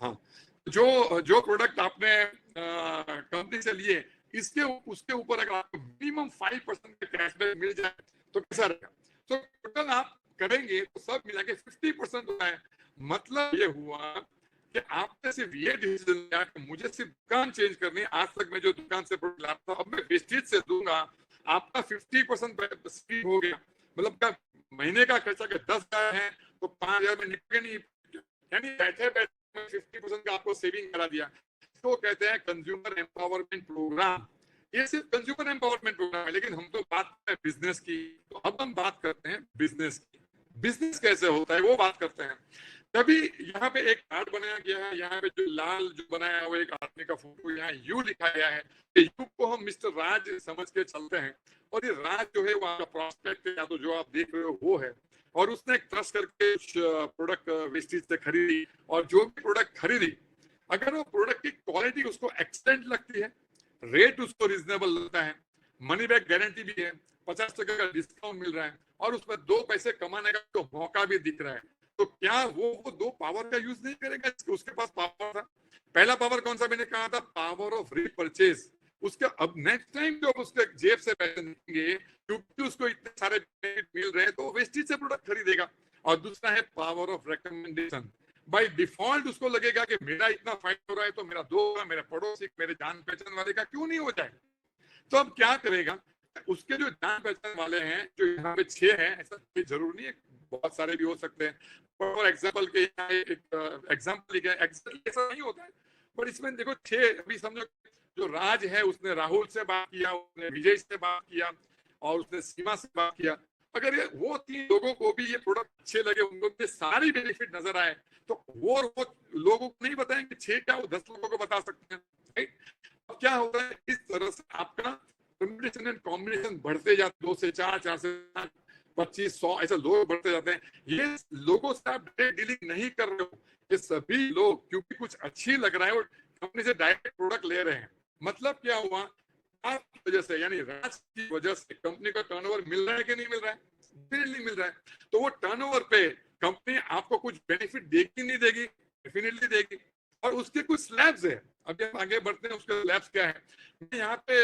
S2: हाँ, जो प्रोडक्ट आपने कंपनी से लिए उसके ऊपर अगर आपको मिनिमम 5% का कैशबैक मिल जाए तो कैसा रहेगा? तो टोटल आप करेंगे तो सब मिला के 50% होता है। मतलब ये हुआ कि आपने सिर्फ ये डिसीजन लिया कि मुझे सिर्फ दुकान चेंज करनी है। आज तक मैं जो दुकान से प्रोडक्ट लाता था, अब मैं वेस्टेज से दूंगा, आपका 50% स्पीड हो गया। मतलब का महीने का खर्चा के 10,000 है तो 5,000 में निकल नहीं, यानी बैठे बैठे 50% का आपको सेविंग करा दिया। इसको कहते हैं कंज्यूमर एम्पावरमेंट प्रोग्राम। ये सिर्फ कंज्यूमर एम्पावरमेंट प्रोग्राम है, लेकिन हम तो बात करते हैं बिजनेस की, तो अब हम बात करते हैं बिजनेस की। बिजनेस कैसे होता है वो बात करते हैं। तभी यहाँ पे एक कार्ड बनाया गया है, यहाँ पे जो लाल जो बनाया है वो एक आदमी का फोटो, यहाँ यू लिखा गया है। यू को हम मिस्टर राज समझ के चलते हैं, और ये राज जो है वो आपका प्रॉस्पेक्ट या तो जो आप देख रहे हो वो है। और उसने ट्रस्ट करके प्रोडक्ट वेस्टेज से खरीदी, और जो भी प्रोडक्ट खरीदी अगर वो प्रोडक्ट की क्वालिटी उसको एक्सलेंट लगती है, रेट उसको रिजनेबल लगता है, मनी बैक गारंटी भी है, 50% का डिस्काउंट मिल रहा है, और उसमें 2 पैसे कमाने का तो मौका भी दिख रहा है, तो क्या वो 2 पावर का यूज नहीं करेगा? उसके पास पावर था। पहला पावर कौन सा मैंने कहा था? Power of repurchase. उसके अब नेक्स्ट टाइम जब उसके जेब से पैसे निकलेंगे, क्योंकि उसको इतने सारे बेनिफिट मिल रहे हैं, तो वेस्टेज से प्रोडक्ट खरीदेगा। और दूसरा है power of recommendation. By default उसको लगेगा कि मेरा इतना फायदा हो रहा है तो मेरा दोस्त, मेरे पड़ोसी, मेरे जान पहचान वाले का क्यों नहीं हो जाए। तो अब क्या करेगा, उसके जो जान पहचान वाले हैं, जो यहाँ पे 6 हैं, ऐसा कोई जरूरी नहीं है, बहुत सारे भी हो सकते हैं। फॉर एग्जाम्पल के यहाँ एक एग्जाम्पल लिखा है, ऐसा नहीं होता है, पर इसमें देखो 6, अभी समझो जो राज है उसने राहुल से बात किया, उसने विजय से बात किया और उसने सीमा से बात किया। अगर ये वो 3 लोगों को भी ये प्रोडक्ट अच्छे लगे, उनको भी सारी बेनिफिट नजर आए, तो वो लोगों को नहीं बताएंगे 6 क्या, वो 10 लोगों को बता सकते हैं, राइट। अब क्या होता है, इस तरह से आपका कॉम्बिनेशन एंड कॉम्बिनेशन बढ़ते जाते, 2 से 4, 4 से 5, 25, 100 ऐसे लोग बढ़ते जाते हैं। ये लोगों से आप डायरेक्ट डीलिंग नहीं कर रहे हो, ये सभी लोग क्योंकि कुछ अच्छी लग रहा है और कंपनी से डायरेक्ट प्रोडक्ट ले रहे हैं। मतलब क्या हुआ, आपकी वजह से, यानी राज की वजह से कंपनी का टर्नओवर मिल रहा है कि नहीं मिल रहा है, डेफिनेटली मिल रहा है। तो वो टर्नओवर पे कंपनी आपको कुछ बेनिफिट देगी नहीं देगी, डेफिनेटली देगी। और उसके कुछ स्लैब्स है, अभी हम आगे बढ़ते हैं, उसके स्लैब्स क्या है। यहाँ पे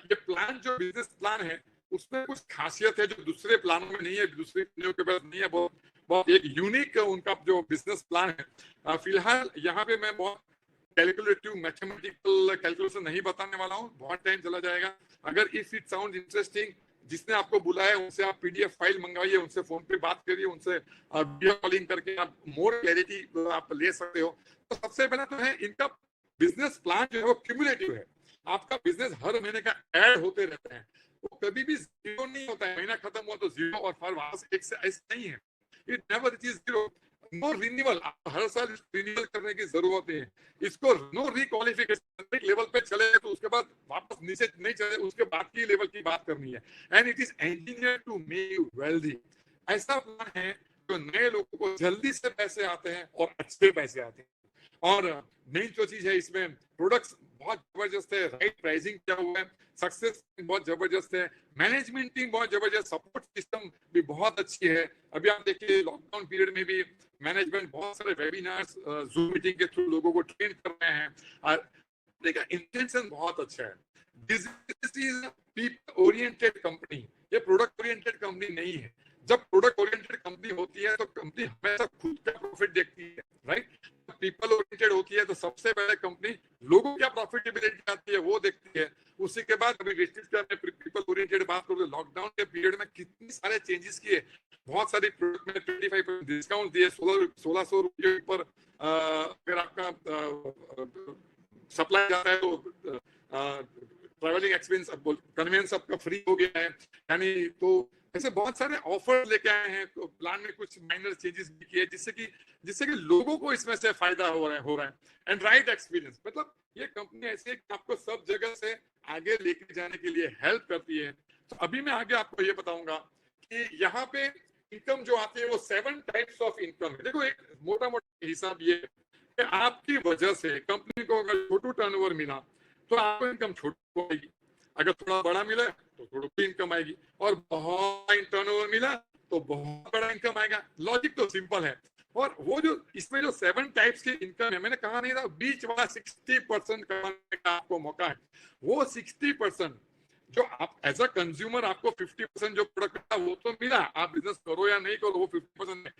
S2: ये प्लान, जो बिजनेस प्लान है, उसमें कुछ खासियत है जो दूसरे प्लानों में नहीं है, दूसरी कंपनियों के पास नहीं है। बहुत बहुत एक यूनिक उनका जो बिजनेस प्लान है। फिलहाल यहाँ पे मैं बहुत कैलकुलेटिव मैथमेटिकल कैलकुलेशन नहीं बताने वाला हूँ, बहुत टाइम चला जाएगा। अगर इफ इट साउंड इंटरेस्टिंग, जिसने आपको बुलाया उनसे आप पीडीएफ फाइल मंगवाइए, उनसे फोन पे बात करिए, उनसे वीडियो कॉलिंग करके आप मोर क्लैरिटी आप ले सकते हो। तो सबसे पहला तो है, इनका बिजनेस प्लान जो है वो क्यूमुलेटिव है। आपका बिजनेस हर महीने का ऐड होते रहते हैं, वो कभी भी जीरो नहीं होता है। महीना खत्म हुआ तो जीरो और फिर वापस एक से ऐसा नहीं है, it never is zero. No renewal, हर साल रिन्यूअल करने की जरूरत है। इसको नो रिक्वालिफिकेशन, एक लेवल पे चले तो उसके बाद वापस नीचे नहीं चले, उसके बाद की लेवल की बात करनी है। And it is engineer to make you wealthy. ऐसा प्लान है जो नए लोगों को जल्दी से पैसे आते हैं और अच्छे पैसे आते हैं। और मेन जो चीज है, इसमें प्रोडक्ट्स बहुत जबरदस्त है, राइट प्राइसिंग किया हुआ है, सक्सेस बहुत जबरदस्त है, मैनेजमेंट टीम बहुत जबरदस्त, सपोर्ट सिस्टम भी बहुत अच्छी है। अभी आप देखिए लॉकडाउन पीरियड में भी मैनेजमेंट बहुत सारे वेबिनार्स, जूम मीटिंग के थ्रू लोगों को ट्रेन कर रहे हैं। और देखा, इंटेंशन बहुत अच्छा है। This is people oriented company, ये प्रोडक्ट ओरिएंटेड कंपनी नहीं है। जब प्रोडक्ट ओरिएंटेड कंपनी होती है तो कंपनी हमेशा खुद का प्रॉफिट देखती है, राइट। पीपल ओरिएंटेड होती है तो सबसे पहले कंपनी लोगों क्या प्रॉफिटेबिलिटी आती है वो देखती है। उसी के बाद अभी पीपल ओरिएंटेड बात करो, लॉकडाउन के पीरियड में कितने सारे चेंजेस किए, बहुत सारी प्रोडक्ट में 25% डिस्काउंट दिए, 1600 रुपये पर अगर आपका सप्लाई जाता है तो ट्रैवलिंग एक्सपेंस, कन्वेंस आपका फ्री हो गया है। यानी तो ऐसे बहुत सारे ऑफर लेके आए हैं, तो प्लान में कुछ माइनर चेंजेस भी किए जिससे कि लोगों को इसमें से फायदा हो रहा है। एंड राइट एक्सपीरियंस, मतलब ये कंपनी ऐसी है कि आपको सब जगह से आगे लेके जाने के लिए हेल्प करती है। तो अभी मैं आगे आपको ये बताऊंगा कि यहाँ पे इनकम जो आती है वो 7 टाइप्स ऑफ इनकम है। देखो, एक मोटा मोटा हिसाब ये है कि आपकी वजह से कंपनी को अगर छोटू टर्नओवर मिला तो आपको इनकम छोटी आएगी, अगर थोड़ा बड़ा मिला तो थोड़ी इनकम आएगी, और बहुत टर्नओवर मिला तो बहुत बड़ा इनकम आएगा। लॉजिक तो सिंपल है। और वो जो इसमें जो 7 टाइप्स की इनकम है, मैंने कहा नहीं था बीच वाला 60% कमाने का आपको मौका है। वो 60% जो आप एज अ कंज्यूमर, आपको 50% जो प्रोडक्ट था वो तो मिला, आप बिजनेस करो या नहीं करो वो 50%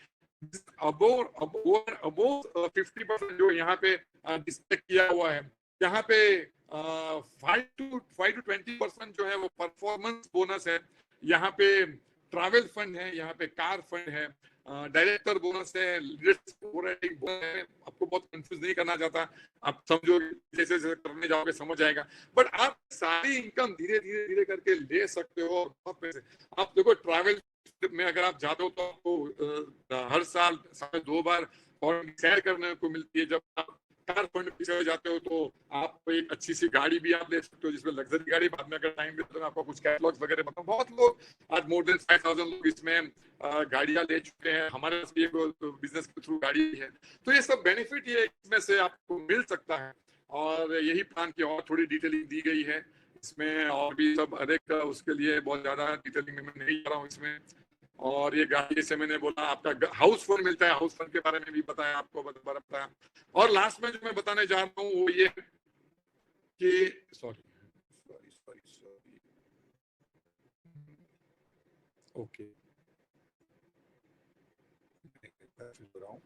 S2: अबोव 50% जो यहाँ पे डिस्प्ले किया हुआ है, यहाँ पे 5 to 20% जो है वो परफॉर्मेंस बोनस है, यहाँ पे ट्रैवल फंड है, यहाँ पे कार फंड है, डायरेक्टर बोनस है, लीडरशिप बोनस है। आपको बहुत कंफ्यूज नहीं करना चाहता, आप समझो, जैसे जैसे करने जाओगे समझ आएगा। बट आप सारी इनकम धीरे धीरे धीरे करके ले सकते हो, और बहुत पैसे आप देखो। ट्रैवल में अगर आप जाते हो तो आपको हर साल 2 बार और सैर करने को मिलती है। जब आप कार फंड पे चले जाते हो तो आप एक अच्छी सी गाड़ी भी आप ले सकते हो, जिसमें लग्जरी गाड़ी, बाद में अगर टाइम मिले तो मैं आपको कुछ कैटलॉग्स वगैरह बताऊं। बहुत लोग आज मोर देन 5000 लोग इसमें गाड़ियां ले चुके हैं, हमारे पास भी एक बिजनेस के थ्रू गाड़ी है। तो ये सब बेनिफिट ये इसमें से आपको मिल सकता है, और यही प्लान की और थोड़ी डिटेलिंग दी गई है इसमें, और भी सब अनेक उसके लिए बहुत ज्यादा डिटेलिंग में मैं नहीं जा रहा हूँ इसमें। और ये गाड़ी, जैसे मैंने बोला, आपका हाउस फंड मिलता है, हाउस फंड के बारे में भी बताया आपको, बताया। और लास्ट में जो मैं बताने जा रहा हूँ वो ये कि सॉरी ओके हो रहा हूँ।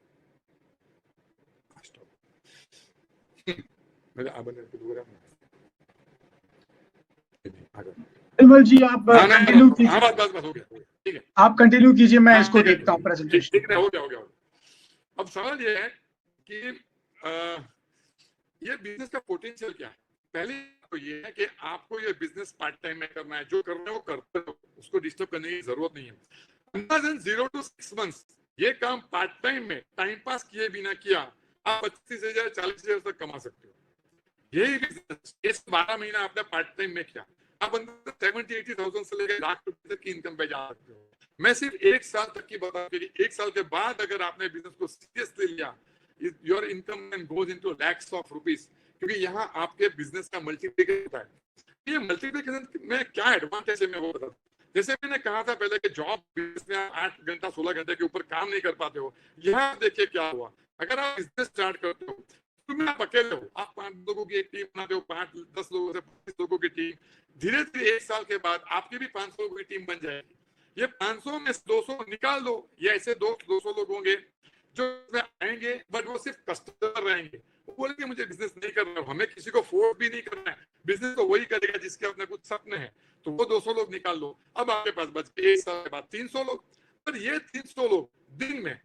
S2: मेरे आबन के दूर
S1: निर्मल जी आप कंटिन्यू कीजिए।
S2: हाँ बस हो गया, ठीक है,
S1: आप कंटिन्यू कीजिए, मैं इसको
S2: ठीक है,
S1: देखता हूँ प्रेजेंटेशन।
S2: ठीक है, हो गया। अब सवाल ये है कि ये बिजनेस का पोटेंशियल क्या है। पहले तो ये है कि आपको ये बिजनेस पार्ट टाइम में करना है, जो करना है वो करते हो, उसको डिस्टर्ब करने की जरूरत नहीं है। अंदाजन 0 to 6 months ये काम पार्ट टाइम में टाइम पास किए बिना किया आप 25,000 40,000 तक कमा सकते हो। यही बिजनेस इस 12 महीना आपने पार्ट टाइम में किया, आप अंदर 70-80,000 से लेकर लाख रुपए तक की इनकम पे जा सकते हो। मैं सिर्फ 1 साल तक की बता कि 1 साल के बाद अगर आपने बिजनेस को सीरियसली लिया, your income can goes into lakhs of rupees, क्योंकि यहाँ आपके बिजनेस का मल्टीप्लिकेशन होता है। ये मल्टीप्लिकेशन में क्या एडवांटेज है मैं वो बता। जैसे मैंने कहा था पहले कि जॉब बिजनेस में 8 घंटा 16 घंटे के ऊपर काम नहीं कर पाते हो, यहाँ देखिए क्या हुआ। अगर आप बिजनेस स्टार्ट करते हो तो आप अकेले हो, आप 5 लोगों की एक टीम बनाते हो, 5-10 लोगों से 25 लोगों की टीम, धीरे धीरे 1 साल के बाद आपकी भी 500 लोगों की टीम बन जाएगी। ये 500 में 200 निकाल दो, ये ऐसे 200 लोग होंगे जो आएंगे, बट वो सिर्फ कस्टमर रहेंगे। वो बोलेंगे मुझे बिजनेस नहीं करना, हमें किसी को फोर्स भी नहीं करना है, बिजनेस तो वही करेगा जिसके अपने कुछ सपने हैं। तो वो 200 लोग निकाल लो, अब आपके पास बच गए 1 साल के बाद 300 लोग। पर ये 300 लोग दिन में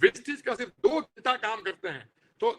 S2: वेस्टेज का सिर्फ 2 घंटा काम करते हैं, तो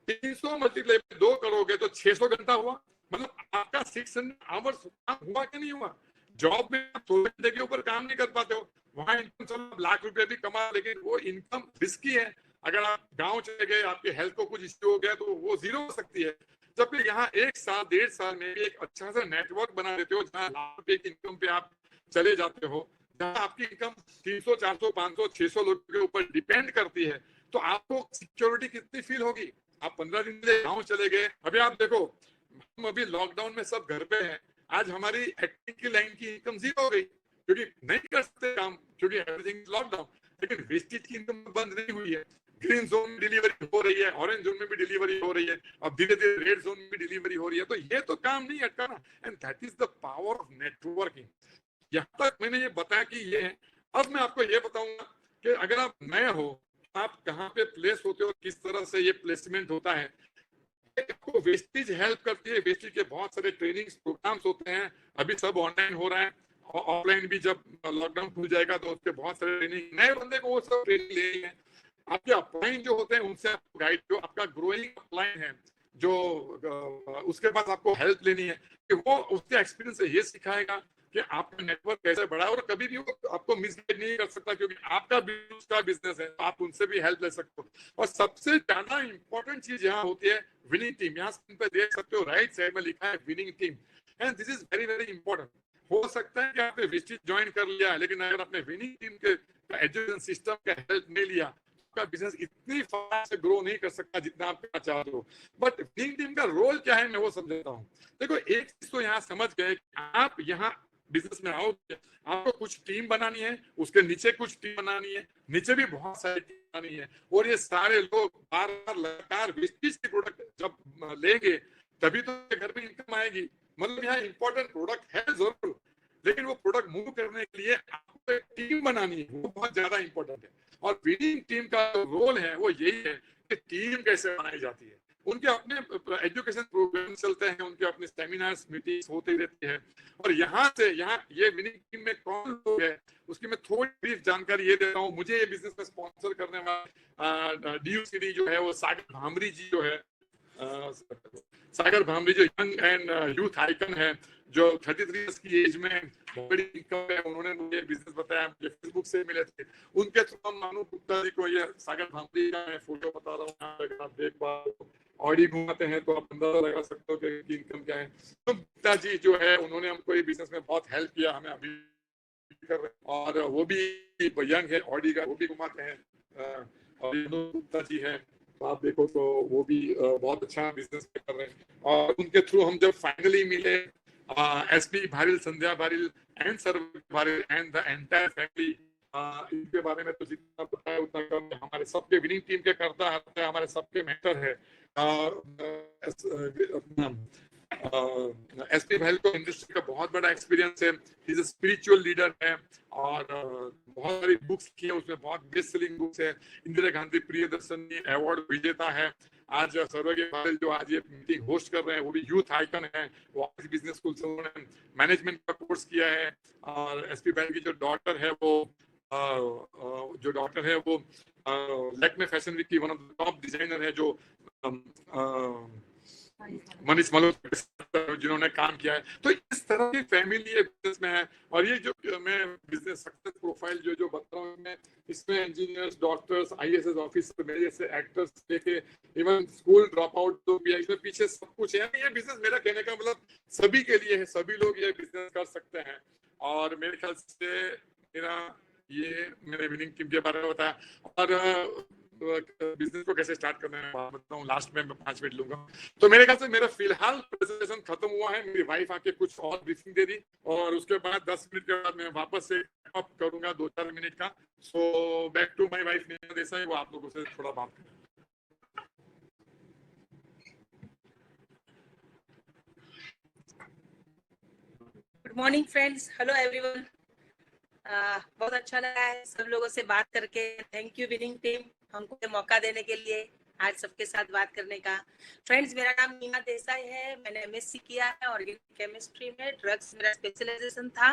S2: 300 मल्टीप्लाई 2 करोगे तो 600 घंटा हुआ। मतलब आपका 600 आवर्स हुआ कि नहीं हुआ। जॉब में आप 16 घंटे के ऊपर काम नहीं कर पाते हो, वहां इनकम चलो लाख रुपए भी कमा, लेकिन वो इनकम रिस्की है। अगर आप गांव चले गए, आपके हेल्थ को कुछ इश्यू हो गया तो वो जीरो हो सकती है। जबकि यहाँ 1 साल 1.5 साल में भी एक अच्छा सा नेटवर्क बना देते हो, जहाँ लाख रुपए की इनकम पे आप चले जाते हो, जहाँ आपकी इनकम 300 400 500 600 लोगों के ऊपर डिपेंड करती है, तो आपको सिक्योरिटी कितनी फील होगी। आप 15 दिन के लिए गाँव चले गए, अभी आप देखो हम अभी लॉकडाउन में सब घर पे हैं, आज हमारी एक्टिंग की लाइन की इनकम जीरो हो गई, क्योंकि नहीं कर सकते काम, क्योंकि एवरीथिंग इज लॉकडाउन। लेकिन वेस्टेज की इनकम बंद नहीं हुई है, ग्रीन जोन में डिलीवरी हो रही है, ऑरेंज जोन में भी डिलीवरी हो रही है, अब धीरे धीरे रेड जोन में भी डिलीवरी हो रही है। तो ये तो काम नहीं अटकाना, and that is the power of networking. यहाँ तक मैंने ये बताया कि ये है। अब मैं आपको ये बताऊंगा कि अगर आप नए हो, आप कहाँ पे प्लेस होते हो, किस तरह से ये प्लेसमेंट होता है। आपको वेस्टेज हेल्प करती है, वेस्टेज के बहुत सारे ट्रेनिंग प्रोग्राम्स होते हैं, अभी सब ऑनलाइन हो रहा है, ऑफलाइन भी जब लॉकडाउन खुल जाएगा तो उसके बहुत सारे ट्रेनिंग, नए बंदे को वो सब ट्रेनिंग ले रही है। आपके अपलाइन जो होते हैं उनसे आपको गाइड, जो आपका ग्रोइंग अपलाइन है, जो उसके पास आपको हेल्प लेनी है, कि वो उसके एक्सपीरियंस से ये सिखाएगा कि आपका नेटवर्क कैसे बढ़ा, और कभी भी वो आपको मिसगाइड नहीं कर सकता, क्योंकि आपका बिजनेस है, आप उनसे भी हेल्प ले सकते हो। और सबसे ज्यादा इंपॉर्टेंट चीज यहाँ होती है विनिंग टीम। यहाँ स्क्रीन पे देख सकते हो, राइट साइड में लिखा है winning team, and this is very very important. हो सकता है कि आपने वेस्टेज ज्वाइन कर लिया, लेकिन अगर आपने विनिंग टीम के एजुकेशन सिस्टम का हेल्प नहीं लिया, आपका बिजनेस इतनी फास्ट ग्रो नहीं कर सकता जितना आप करना चाहते हो। बट विनिंग टीम का रोल क्या है मैं वो समझता हूँ। देखो एक चीज तो यहाँ समझ गए, आप यहाँ बिजनेस में आओगे, आपको कुछ टीम बनानी है, उसके नीचे कुछ टीम बनानी है, नीचे भी बहुत सारी टीम बनानी है, और ये सारे लोग बार बार लगातार वेस्टेज के प्रोडक्ट जब लेंगे तभी तो घर में इनकम आएगी। मतलब यहाँ इंपॉर्टेंट प्रोडक्ट है जरूर, लेकिन वो प्रोडक्ट मूव करने के लिए आपको एक टीम बनानी है, वो बहुत ज्यादा इंपॉर्टेंट है। और विनिंग टीम का रोल है वो यही है कि टीम कैसे बनाई जाती है। उनके अपने एजुकेशन प्रोग्राम चलते हैं, उनके अपने सेमिनार्स मीटिंग्स होते रहते हैं, और यहाँ से यहाँ ये विनिंग टीम में कौन लोग है उसकी मैं थोड़ी ब्रीफ जानकारी ये देता हूँ। मुझे ये बिजनेस में स्पॉन्सर करने वाला DUCD जो है वो सागर भामरी जी जो है, सागर भामरी जो यंग एंड यूथ आइकन है, जो 33 इयर्स की एज में बड़ी इनकम है, उन्होंने मुझे बिजनेस बताया, मुझे फेसबुक से मिले थे, उनके थ्रू हम मानू गुप्ता जी को, ये सागर भामरी का मैं फोटो बता रहा हूँ, अगर आप देख पा रहे हो, ऑडी घुमाते हैं तो आप अंदाजा लगा सकते हो कि इनकम क्या है। तो गुप्ता जी जो है उन्होंने हमको ये बिजनेस में बहुत हेल्प किया, हमें अभी कर रहे हैं, और वो भी यंग है, ऑडी का वो भी घुमाते हैं, और गुप्ता जी है, तो आप देखो तो वो भी बहुत अच्छा बिजनेस कर रहे हैं। और उनके थ्रू हम जब फाइनली मिले, SP Bharil, Sandhya Bharil and sir Bharil and the entire family, इनके बारे में तो जितना पता है उतना कम। हमारे सबके विनिंग टीम के करता है, हमारे सबके मेंटर है एसपी भाई को इंडस्ट्री का बहुत बड़ा एक्सपीरियंस है, he is a spiritual leader है और बहुत सारी बुक्स की है, उसमें बहुत बेस्ट सेलिंग बुक्स है। इंदिरा गांधी प्रियदर्शनी अवार्ड विजेता है। आज सर्वज्ञ बादल जो आज ये मीटिंग होस्ट कर रहे हैं वो भी यूथ आइकन है। वो आज बिजनेस स्कूल से उन्होंने मैनेजमेंट का कोर्स किया है। और एसपी भाई की जो डॉटर है वो लैक्मे फैशन वीक की one of the top designer है, जो मनीष मल्होत्रा जिन्होंने काम किया है। तो इस तरह की फैमिली है बिजनेस में है। और ये जो मैं बिजनेस सक्सेस प्रोफाइल जो बता रहा हूँ, मैं इसमें इंजीनियर्स, डॉक्टर्स, आईएएस ऑफिसर, मेरे जैसे एक्टर्स लेके इवन स्कूल ड्रॉप आउट तो भी इसमें पीछे सब कुछ है। ये बिजनेस, मेरा कहने का मतलब सभी के लिए है, सभी लोग ये बिजनेस कर सकते हैं। और मेरे ख्याल से मेरे विनिंग टीम के बारे में बताया। और बिजनेस को कैसे स्टार्ट करना है बताऊं, लास्ट में मैं 5 मिनट लूंगा। तो मेरे ख्याल से मेरा फिलहाल प्रेजेंटेशन खत्म हुआ है। मेरी वाइफ आके कुछ और ब्रीफिंग दे दी और उसके बाद 10 मिनट के बाद मैं वापस से अप करूंगा 2-4 मिनट का। So back to my wife Neena Desai, वो आप लोगों से थोड़ा बात करें।
S3: Good morning friends, hello everyone. बहुत अच्छा लगा है सब लोगों से बात करके। थैंक यू विनिंग टीम हमको ये मौका देने के लिए आज सबके साथ बात करने का। फ्रेंड्स, मेरा नाम नीना देसाई है। मैंने एमएससी किया है ऑर्गेनिक केमिस्ट्री में, ड्रग्स मेरा स्पेशलाइजेशन था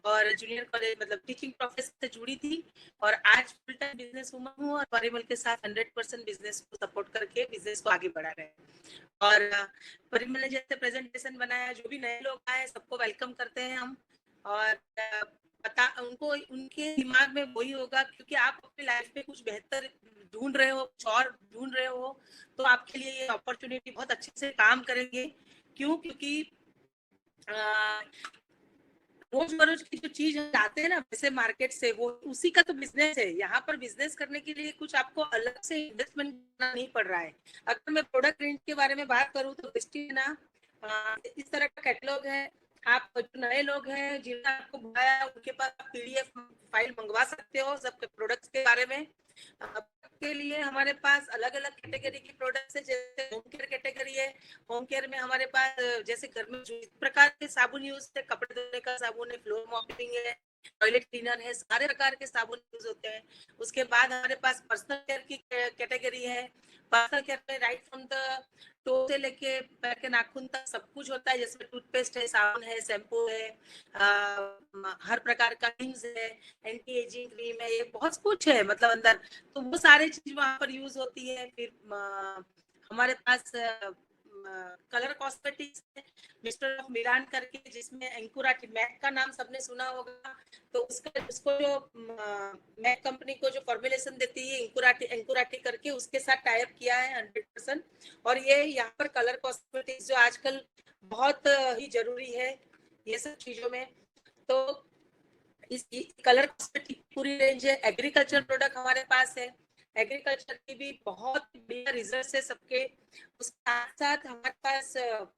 S3: और जूनियर कॉलेज मतलब टीचिंग प्रोफेशन से जुड़ी थी। और आज फुल टाइम बिजनेस वुमन हूँ और परिमल के साथ 100% बिजनेस को सपोर्ट करके बिजनेस को आगे बढ़ा रहे हैं। और परिमल ने जैसे प्रेजेंटेशन बनाया, जो भी नए लोग आए सबको वेलकम करते हैं हम। और पता उनको उनके दिमाग में वही होगा, क्योंकि आप अपनी लाइफ में कुछ बेहतर ढूंढ रहे हो, कुछ और ढूंढ रहे हो, तो आपके लिए ये अपॉर्चुनिटी बहुत अच्छे से काम करेंगे। क्यों? क्योंकि रोज बरोज की जो चीज आते हैं ना वैसे मार्केट से, वो उसी का तो बिजनेस है। यहाँ पर बिजनेस करने के लिए कुछ आपको अलग से इन्वेस्टमेंट करना नहीं पड़ रहा है। अगर मैं प्रोडक्ट रेंज के बारे में बात करूँ तो इस तरह का कैटलॉग है। आप जो नए लोग हैं जिन्हें आपको बुलाया, उनके पास पीडीएफ फाइल मंगवा सकते हो सब प्रोडक्ट्स के बारे में। के लिए हमारे पास अलग अलग कैटेगरी की प्रोडक्ट्स है। जैसे होम केयर कैटेगरी है। होम केयर में हमारे पास जैसे घर में जो प्रकार के साबुन यूज है, कपड़े धोने का साबुन है, फ्लोर मॉपिंग है, टॉयलेट क्लीनर है, सारे प्रकार के साबुन यूज होते हैं। उसके बाद हमारे पास पर्सनल केयर की कैटेगरी है। पर्सनल केयर में राइट फ्रॉम द टो से लेके पैर के नाखून तक सब कुछ होता है। जैसे टूथपेस्ट है, साबुन है, शैम्पू है, हर प्रकार का क्रीम्स है, एंटी एजिंग क्रीम है, ये बहुत कुछ है मतलब अंदर। तो वो सारी चीज वहां पर यूज होती है। फिर हमारे पास कलर कॉस्मेटिक्स है, मिस्टर ऑफ मिलान करके, जिसमें एंकुराटी मैक का नाम सबने सुना होगा। तो उसको जो मैक कंपनी को जो फॉर्मुलेशन देती है एंकुराटी करके, उसके साथ टाई अप किया है 100%। और ये यहाँ पर कलर कॉस्मेटिक्स जो आजकल बहुत ही जरूरी है ये सब चीजों में। तो इस कलर कॉस्मेटिक पूरी रेंज है। एग्रीकल्चर प्रोडक्ट हमारे पास है, एग्रीकल्चर की भी बहुत बढ़िया रिजल्ट है सबके। उसके साथ साथ हमारे पास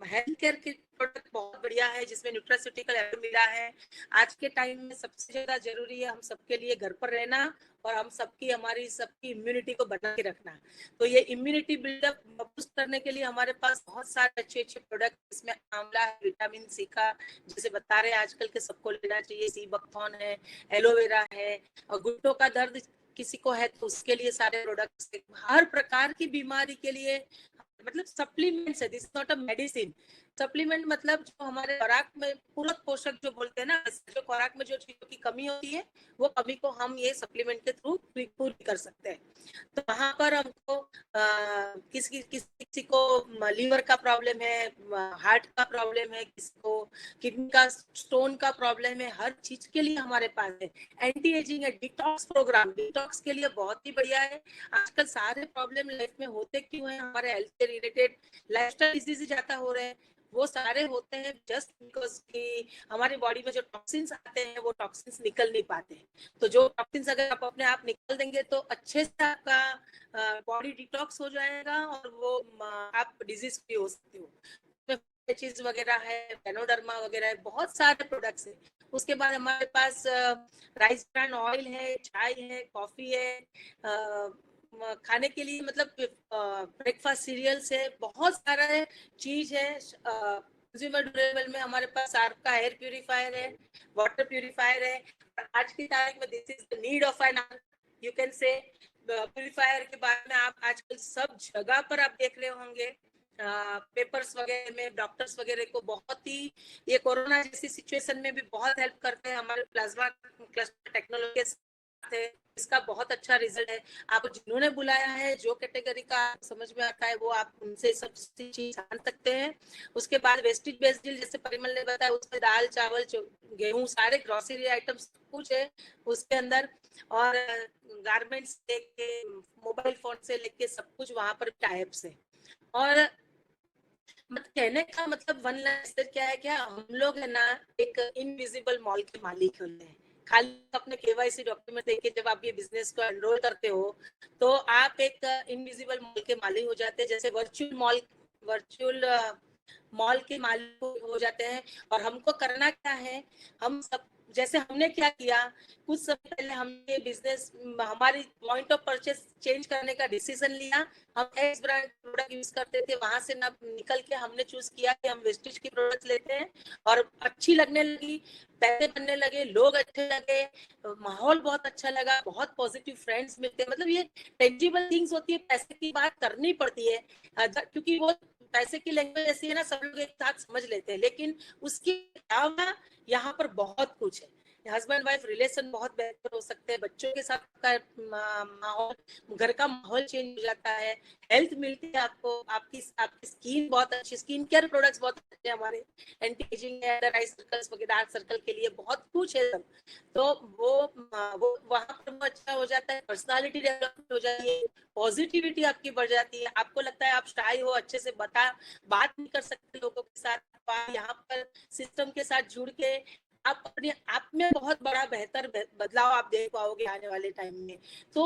S3: हेल्थ केयर के प्रोडक्ट बहुत बढ़िया है, जिसमें न्यूट्रास्यूटिकल एलोवेरा है। आज के टाइम में सबसे ज्यादा जरूरी है हम सबके लिए घर पर रहना और हम हमारी सबकी इम्यूनिटी को बना के रखना। तो ये इम्यूनिटी बिल्डअप बूस्ट करने के लिए हमारे पास बहुत सारे अच्छे अच्छे प्रोडक्ट, इसमें आंवला है, विटामिन सी का जैसे बता रहे हैं आजकल के सबको लेना चाहिए, सी बकथॉर्न है, एलोवेरा है। और घुटनों का दर्द किसी को है तो उसके लिए सारे प्रोडक्ट्स, हर प्रकार की बीमारी के लिए मतलब सप्लीमेंट्स है। This not a medicine. Supplement मतलब जो हमारे खुराक में पूरक पोषक जो बोलते हैं ना, जो खुराक में जो चीजों की कमी होती है वो कमी को हम ये सप्लीमेंट के थ्रू पूरी कर सकते हैं। तो वहां पर हमको किसी को लीवर का प्रॉब्लम है, हार्ट का प्रॉब्लम है, किसी को किडनी का स्टोन का प्रॉब्लम है, हर चीज के लिए हमारे पास है। एंटी एजिंग है, डिटॉक्स प्रोग्राम डिटॉक्स के लिए बहुत ही बढ़िया है। आजकल सारे प्रॉब्लम लाइफ में होते क्यों है, हमारे हेल्थ से रिलेटेड लाइफस्टाइल डिजीज ज्यादा हो रहे हैं। वो सारे होते हैं जस्ट बिकॉज कि हमारी बॉडी में जो टॉक्सिन्स आते हैं वो टॉक्सिन्स निकल नहीं पाते। तो जो टॉक्सिन्स अगर आप अपने आप निकल देंगे तो अच्छे से आपका बॉडी डिटॉक्स हो जाएगा और वो आप डिजीज फ्री हो सकते हो। चीज वगैरह है, पेनोडर्मा वगैरह है, बहुत सारे प्रोडक्ट्स है। उसके बाद हमारे पास राइस ब्रांड ऑयल है, चाय है, कॉफी है, खाने के लिए मतलब ब्रेकफास्ट सीरियल्स है, बहुत सारा चीज है। कंज्यूमर ड्यूरेबल में हमारे पास सार्प का एयर प्यूरिफायर है, वाटर प्यूरिफायर है। आज की तारीख में this is the need of an you can say purifier के बारे में आप आजकल सब जगह पर आप देख रहे होंगे, पेपर्स वगैरह में डॉक्टर्स वगैरह को बहुत ही ये कोरोना जैसी सिचुएशन में भी बहुत हेल्प करते हैं। हमारे प्लाज्मा क्लस्टर टेक्नोलॉजी है, इसका बहुत अच्छा रिजल्ट है। आप जिन्होंने बुलाया है, जो कैटेगरी का समझ में आता है वो आप उनसे सब चीज जान सकते हैं। उसके बाद वेस्टेज बेस्ड डील जैसे परिमल ने बताया, उसमें दाल चावल गेहूं सारे ग्रोसरी आइटम्स कुछ है उसके अंदर, और गारमेंट्स लेके मोबाइल फोन से लेके सब कुछ वहां पर टाइप्स है। और कहने का मतलब वन लाइन क्या है, क्या हम लोग है ना एक इनविजिबल मॉल के मालिक होते हैं। खाली अपने केवाईसी डॉक्यूमेंट लेके जब आप ये बिजनेस को एनरोल करते हो तो आप एक इनविजिबल मॉल के मालिक हो जाते हैं, जैसे वर्चुअल मॉल के मालिक हो जाते हैं। और हमको करना क्या है, हम सब जैसे हमने क्या किया, कुछ समय पहले हमने बिजनेस हमारी पॉइंट ऑफ परचेस चेंज करने का डिसीजन लिया। हम एक्स ब्रांड प्रोडक्ट यूज करते थे, वहां से ना निकल के हमने चूज किया कि हम वेस्टेज की प्रोडक्ट लेते हैं, और अच्छी लगने लगी, पैसे बनने लगे, लोग अच्छे लगे, माहौल बहुत अच्छा लगा, बहुत पॉजिटिव फ्रेंड्स मिलते हैं। मतलब ये टेंजिबल थिंग्स होती है, पैसे की बात करनी पड़ती है क्योंकि वो पैसे की लैंग्वेज ऐसी है ना, सब लोग एक साथ समझ लेते हैं, लेकिन उसके अलावा यहाँ पर बहुत कुछ है। हस्बैंड वाइफ रिलेशन बहुत बेहतर हो सकते हैं, बच्चों के साथ का माहौल, घर का माहौल चेंज हो जाता है, हेल्थ मिलती है आपको, आपकी स्किन बहुत अच्छी, स्किन केयर प्रोडक्ट्स बहुत अच्छे हैं हमारे, एंटी एजिंग है, अंडर आई सर्कल्स वगैरह, डार्क सर्कल के लिए बहुत कुछ है सब। तो वो वहां पर वो अच्छा हो जाता है, पर्सनालिटी डेवलपमेंट हो जाती है, पॉजिटिविटी आपकी बढ़ जाती है, आपको लगता है आप शाय हो, अच्छे से बात नहीं कर सकते लोगों के साथ, यहाँ पर सिस्टम के साथ जुड़ के आप अपने आप में बहुत बड़ा बेहतर बदलाव आप देख पाओगे आने वाले टाइम में। तो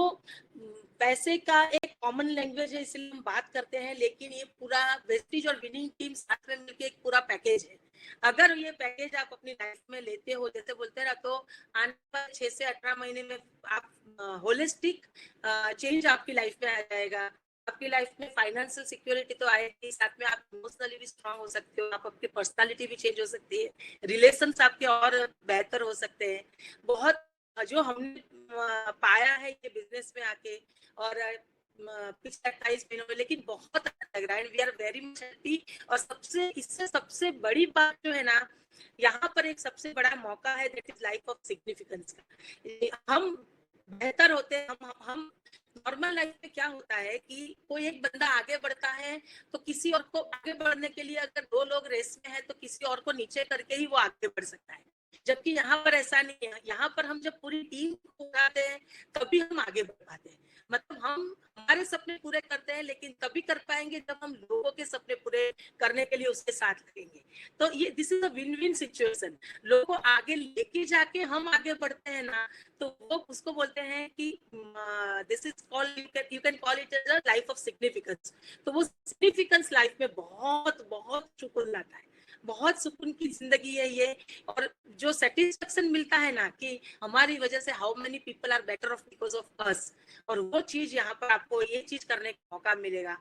S3: पैसे का एक कॉमन लैंग्वेज है, इसलिए हम बात करते हैं, लेकिन ये पूरा वेस्टेज और विनिंग टीम साथ में मिलकर एक पूरा पैकेज है। अगर ये पैकेज आप अपनी लाइफ में लेते हो, जैसे बोलते हैं ना, तो आने वाले 6 से 18 महीने में आप होलिस्टिक चेंज आपकी लाइफ में आ जाएगा। आपकी लाइफ में फाइनेंशियल सिक्योरिटी तो आएगी, साथ में आप इमोशनली भी स्ट्रांग हो सकते हो, आप आपकी पर्सनालिटी भी चेंज हो सकती है, रिलेशंस आपके और बेहतर हो सकते हैं। बहुत जो हमने पाया है ये बिजनेस में आके और पिछले 28 महीनों में, लेकिन बहुत अच्छा लग रहा है, we are very much happy. और इससे सबसे बड़ी बात जो है ना, यहाँ पर एक सबसे बड़ा मौका है, that is life of significance का। हम बेहतर होते हैं, हम नॉर्मल लाइफ में क्या होता है कि कोई एक बंदा आगे बढ़ता है तो किसी और को आगे बढ़ने के लिए, अगर 2 लोग रेस में है तो किसी और को नीचे करके ही वो आगे बढ़ सकता है, जबकि यहाँ पर ऐसा नहीं है। यहाँ पर हम जब पूरी टीम को उठाते हैं तभी हम आगे बढ़ पाते हैं। मतलब हम हमारे सपने पूरे करते हैं, लेकिन तभी कर पाएंगे जब हम लोगों के सपने पूरे करने के लिए उसके साथ लगेंगे। तो ये this is a win win situation. लोगों को आगे लेके जाके हम आगे बढ़ते हैं ना, तो वो उसको बोलते हैं कि this is called, you can call it as a life of significance. तो वो सिग्निफिकेंस लाइफ में बहुत बहुत सुकून लाता है, बहुत सुकून की जिंदगी है ये। और जो सेटिस्फेक्शन मिलता है ना कि हमारी वजह से how many people are better off because of us, और वो चीज यहाँ पर आपको ये चीज करने का मौका मिलेगा।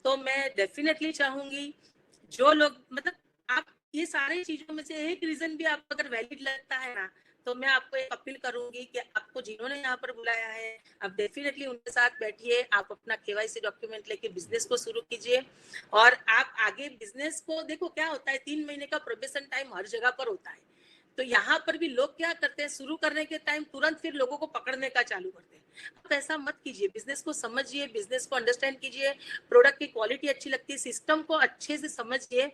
S3: तो मैं डेफिनेटली चाहूंगी जो लोग, मतलब आप ये सारी चीजों में से एक रीजन भी आपको अगर वैलिड लगता है ना, तो मैं आपको एक अपील करूंगी कि आपको जिन्होंने यहाँ पर बुलाया है, आप डेफिनेटली उनके साथ बैठिए, आप अपना केवाईसी डॉक्यूमेंट लेके बिजनेस को शुरू कीजिए। और आप आगे बिजनेस को देखो, क्या होता है 3 महीने का प्रोबेशन टाइम हर जगह पर होता है, तो यहाँ पर भी लोग क्या करते हैं, शुरू करने के टाइम तुरंत फिर लोगों को पकड़ने का चालू करते हैं। आप ऐसा मत कीजिए, बिजनेस को समझिए, बिजनेस को अंडरस्टैंड कीजिए, प्रोडक्ट की क्वालिटी अच्छी लगती है, सिस्टम को अच्छे से समझिए।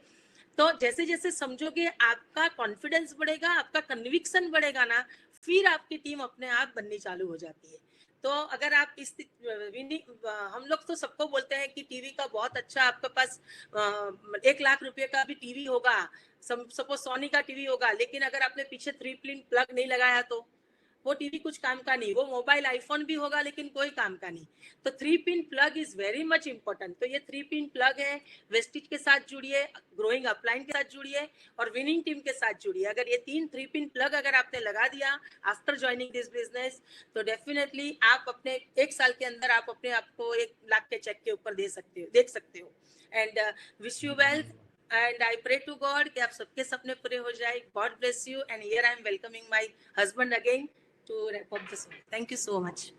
S3: तो जैसे जैसे समझोगे आपका कॉन्फिडेंस बढ़ेगा, आपका कन्विक्शन बढ़ेगा ना, फिर आपकी टीम अपने आप बननी चालू हो जाती है। तो अगर आप इस हम लोग तो सबको बोलते हैं कि टीवी का बहुत अच्छा आपके पास 1 लाख रुपए का भी टीवी होगा, सपोज सोनी का टीवी होगा, लेकिन अगर आपने पीछे 3 पिन प्लग नहीं लगाया तो वो टीवी कुछ काम का नहीं। वो मोबाइल आईफोन भी होगा लेकिन कोई काम का नहीं। तो 3 pin plug is very much important. तो ये 3 पिन प्लग है, वेस्टेज के साथ जुड़िए, ग्रोइंग अपलाइन के साथ जुड़िए और विनिंग टीम के साथ जुड़िए। अगर ये 3 पिन प्लग अगर आपने लगा दिया आफ्टर ज्वाइनिंग दिस बिजनेस, तो डेफिनेटली आप अपने 1 साल के अंदर आप अपने आप को 1 लाख के चेक के ऊपर देख सकते हो। And wish you wealth, and I pray to God कि आप सबके सपने पूरे हो जाए. God bless you, and here I am welcoming my husband again to wrap up this. Thank you so much.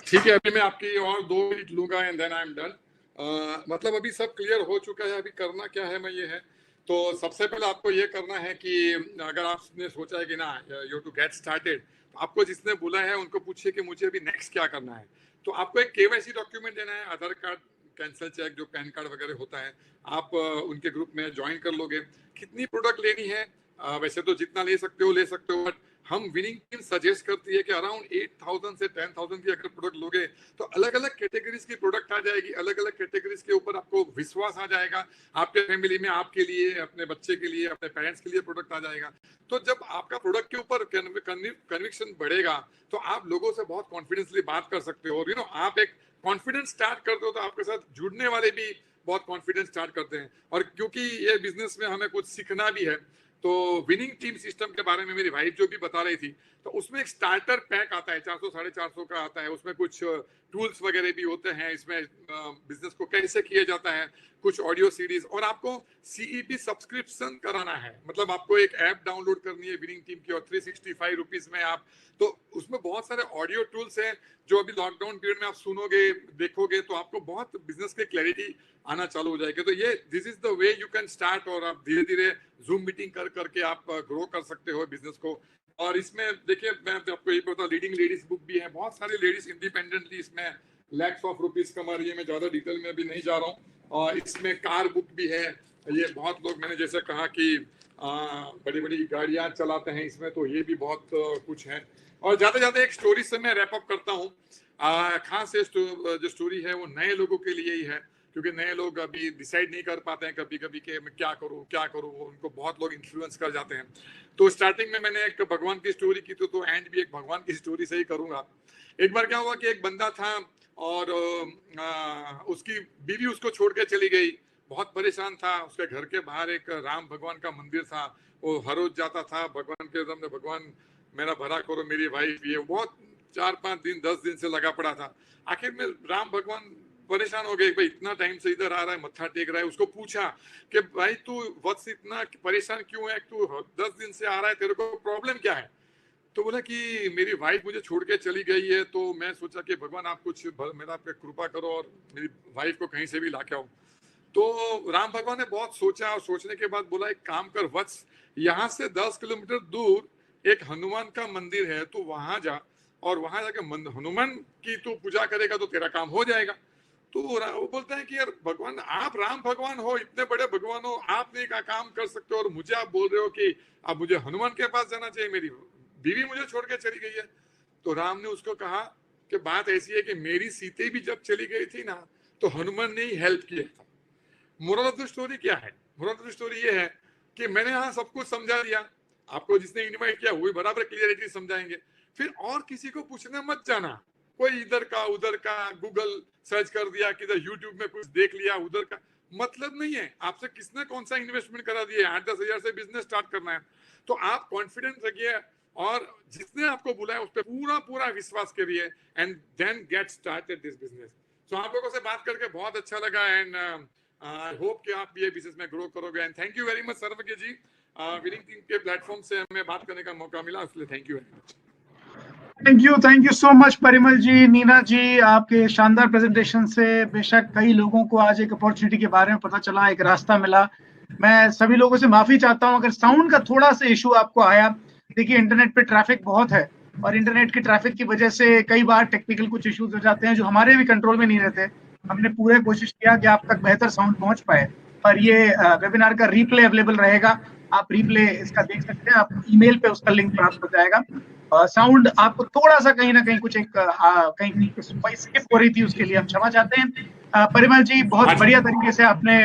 S2: ठीक है, अभी मैं आपकी और 2 मिनट लूंगा and then I am done. मतलब अभी सब क्लियर हो चुका है. अभी करना क्या है मैं ये है, तो सबसे पहले आपको ये करना है कि अगर आपने सोचा है कि ना यू टू गेट स्टार्टेड, तो आपको जिसने बोला है उनको पूछिए कि मुझे अभी नेक्स्ट क्या करना है. तो आपको एक केवाईसी डॉक्यूमेंट देना है, आधार कार्ड, कैंसिल चेक, जो पैन कार्ड वगैरह होता है. आप उनके ग्रुप में ज्वाइन कर लोगे. कितनी प्रोडक्ट लेनी है, वैसे तो जितना ले सकते हो, बट हम विनिंग टीम सजेस्ट करती है कि अराउंड 8,000 से 10,000 की अगर प्रोडक्ट लोगे तो अलग अलग कैटेगरीज की प्रोडक्ट आ जाएगी. अलग अलग कैटेगरीज के ऊपर आपको विश्वास आ जाएगा. आपके फैमिली में आपके लिए, अपने बच्चे के लिए, अपने पेरेंट्स के लिए प्रोडक्ट आ जाएगा. तो जब आपका प्रोडक्ट के ऊपर कन्विक्शन बढ़ेगा तो आप लोगों से बहुत कॉन्फिडेंसली बात कर सकते हो. और आप एक कॉन्फिडेंस स्टार्ट करते हो तो आपके साथ जुड़ने वाले भी बहुत कॉन्फिडेंस स्टार्ट करते हैं. और क्योंकि ये बिजनेस में हमें कुछ सीखना भी है, तो विनिंग टीम सिस्टम के बारे में मेरी वाइफ जो भी बता रही थी, तो उसमें एक स्टार्टर पैक आता है, 400-450 का आता है. उसमें कुछ टूल्स वगैरह भी होते हैं. इसमें बिजनेस को कैसे किया जाता है, कुछ ऑडियो सीरीज, और आपको CEP सब्सक्रिप्शन कराना है. मतलब आपको एक ऐप डाउनलोड करनी है विनिंग टीम की, और 365 रुपीज में आप, तो उसमें बहुत सारे ऑडियो टूल्स हैं जो अभी लॉकडाउन पीरियड में आप सुनोगे, देखोगे, तो आपको बहुत बिजनेस की क्लैरिटी आना चालू हो जाएगी. तो ये this is the way you can start. और आप धीरे धीरे जूम मीटिंग कर करके आप ग्रो कर सकते हो बिजनेस को. और इसमें देखिए, मैं आपको ये बता, लीडिंग लेडीज बुक भी है. बहुत सारी लेडीज इंडिपेंडेंटली इसमें लैक्स ऑफ रुपीज कमा रही है. मैं ज्यादा डिटेल में अभी नहीं जा रहा हूँ. और इसमें कार बुक भी है. ये बहुत लोग, मैंने जैसे कहा कि बड़ी बड़ी गाड़ियां चलाते हैं इसमें, तो ये भी बहुत कुछ है. और ज्यादा एक स्टोरी से मैं रैप अप करता हूँ. खास जो स्टोरी है वो नए लोगों के लिए ही है, क्योंकि नए लोग अभी डिसाइड नहीं कर पाते हैं कभी कभी कि मैं क्या करूं. उनको बहुत लोग इन्फ्लुएंस कर जाते हैं. तो स्टार्टिंग में मैंने एक भगवान की स्टोरी की, तो एंड भी एक भगवान की स्टोरी से ही करूंगा. एक बार क्या हुआ कि एक बंदा था और उसकी बीवी उसको छोड़ के चली गई. बहुत परेशान था. उसके घर के बाहर एक राम भगवान का मंदिर था. वो हर रोज जाता था भगवान के सामने, भगवान मेरा भला करो, मेरी वाइफ ये. बहुत 4-5 दिन 10 दिन से लगा पड़ा था. आखिर में राम भगवान परेशान हो गए, भाई इतना टाइम से इधर आ रहा है, मत्था टेक रहा है. उसको पूछा कि भाई तू वत्स इतना परेशान क्यों है, तू 10 दिन से आ रहा है, तेरे को प्रॉब्लम क्या है? तो बोला कि मेरी वाइफ मुझे छोड़ के चली गई है, तो मैं सोचा कि भगवान आप कुछ मेरा पे कृपा करो और मेरी वाइफ को कहीं से भी लाके आओ. तो राम भगवान ने बहुत सोचा, और सोचने के बाद बोला एक काम कर वत्स, यहाँ से 10 किलोमीटर दूर एक हनुमान का मंदिर है, तू वहां जा, और वहां जाके हनुमान की तू पूजा करेगा तो तेरा काम हो जाएगा. तो वो बोलता है कि यार भगवान, आप राम भगवान हो, इतने बड़े भगवान हो, आप नहीं का काम कर सकते हो, और मुझे आप बोल रहे हो कि अब मुझे हनुमान के पास जाना चाहिए, मेरी बीवी मुझे छोड़ के चली गई है. तो राम ने उसको कहा कि बात ऐसी है कि मेरी सीते भी जब चली गई थी ना, तो हनुमान ने ही हेल्प किया था. मोरल ऑफ द स्टोरी क्या है? मोरल ऑफ द स्टोरी ये है कि मैंने यहाँ सब कुछ समझा दिया. आपको जिसने इन्वाइट किया हुई बराबर क्लियरिटी समझाएंगे. फिर और किसी को पूछने मत जाना. कोई इधर का उधर का गूगल सर्च कर दिया, किधर यूट्यूब में कुछ देख लिया, उधर का मतलब नहीं है. आपसे किसने कौन सा इन्वेस्टमेंट करा दिया? 8-10 हजार से बिजनेस स्टार्ट करना है, तो आप कॉन्फिडेंस रखिए और जिसने आपको बुलाया उस पर पूरा विश्वास करिए, and then get started this business. So आप लोगों से बात करके बहुत अच्छा लगा, एंड आई होप कि आप ये बिजनेस में ग्रो करोगे. And thank you very much Sarvagya ji. Winning team के प्लेटफॉर्म से हमें बात करने का मौका मिला, इसलिए thank you very much.
S1: Thank you so much Parimal ji, Neena ji. आपके शानदार प्रेजेंटेशन से बेशक कई लोगों को आज एक अपॉर्चुनिटी के बारे में पता चला, एक रास्ता मिला. मैं सभी लोगों से माफी चाहता हूं अगर साउंड का थोड़ा सा इशू आपको आया. देखिए इंटरनेट पे ट्रैफिक बहुत है, और इंटरनेट की ट्रैफिक की वजह से कई बार टेक्निकल कुछ इश्यूज हो जाते हैं जो हमारे भी कंट्रोल में नहीं रहते. हमने पूरे कोशिश किया कि आप तक बेहतर साउंड पहुंच पाए, पर ये वेबिनार का रिप्ले अवेलेबल रहेगा. आप रिप्ले इसका देख सकते हैं, आप ईमेल पे उसका लिंक प्राप्त हो जाएगा. साउंड आपको थोड़ा सा कहीं ना कहीं कुछ एक कहीं स्किप हो रही थी, उसके लिए हम क्षमा चाहते हैं. परिमल जी बहुत बढ़िया तरीके से आपने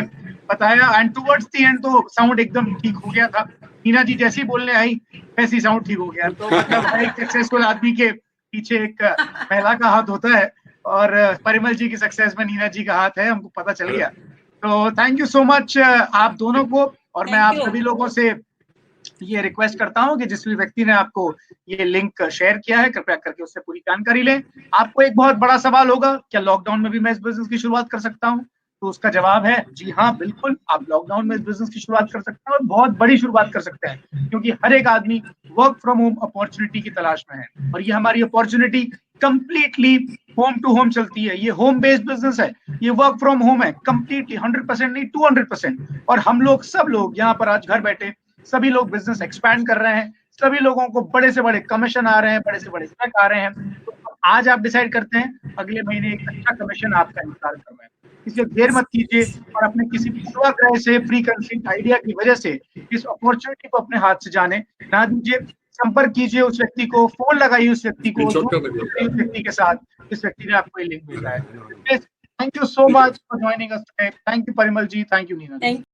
S1: बताया, एंड टुवर्ड्स द एंड तो साउंड एकदम ठीक हो गया था. नीना जी जैसी बोलने आई वैसी साउंड ठीक हो गया. तो मतलब एक सक्सेसफुल आदमी के पीछे एक महिला का हाथ होता है, और परिमल जी की सक्सेस में नीना जी का हाथ है, हमको पता चल गया. तो थैंक यू सो मच आप दोनों को. और मैं आप सभी लोगों से ये रिक्वेस्ट करता हूं कि जिस भी व्यक्ति ने आपको ये लिंक शेयर किया है, कृपया करके उससे पूरी जानकारी लें. आपको एक बहुत बड़ा सवाल होगा, क्या लॉकडाउन में भी मैं इस बिजनेस की शुरुआत कर सकता हूं? तो उसका जवाब है जी हाँ, बिल्कुल आप लॉकडाउन में इस बिजनेस की शुरुआत कर सकते हैं और बहुत बड़ी शुरुआत कर सकते हैं, क्योंकि हर एक आदमी वर्क फ्रॉम होम अपॉर्चुनिटी की तलाश में है और ये हमारी opportunity completely home to home चलती है। ये होम बेस्ड बिजनेस है, ये वर्क फ्रॉम होम है कंप्लीटली, 100% नहीं 200%। और हम लोग सब लोग यहाँ पर आज घर बैठे सभी लोग बिजनेस एक्सपैंड कर रहे हैं, सभी लोगों को बड़े से बड़े कमीशन आ रहे हैं, बड़े से बड़े चेक आ रहे हैं। तो आज आप डिसाइड करते हैं, अगले महीने एक अच्छा कमीशन आपका इंतजार कर रहा है। इसलिए देर मत कीजिए और अपने किसी पूर्वाग्रह से, प्री कंसीव्ड आइडिया की वजह से इस अपॉर्चुनिटी को अपने हाथ से जाने ना दीजिए। संपर्क कीजिए उस व्यक्ति को, फोन लगाइए उस व्यक्ति को, उस व्यक्ति के साथ जिस व्यक्ति ने आपको ये लिंक भेजा है। Thank you so much for joining us today. Thank you Parimal ji, thank you Neena.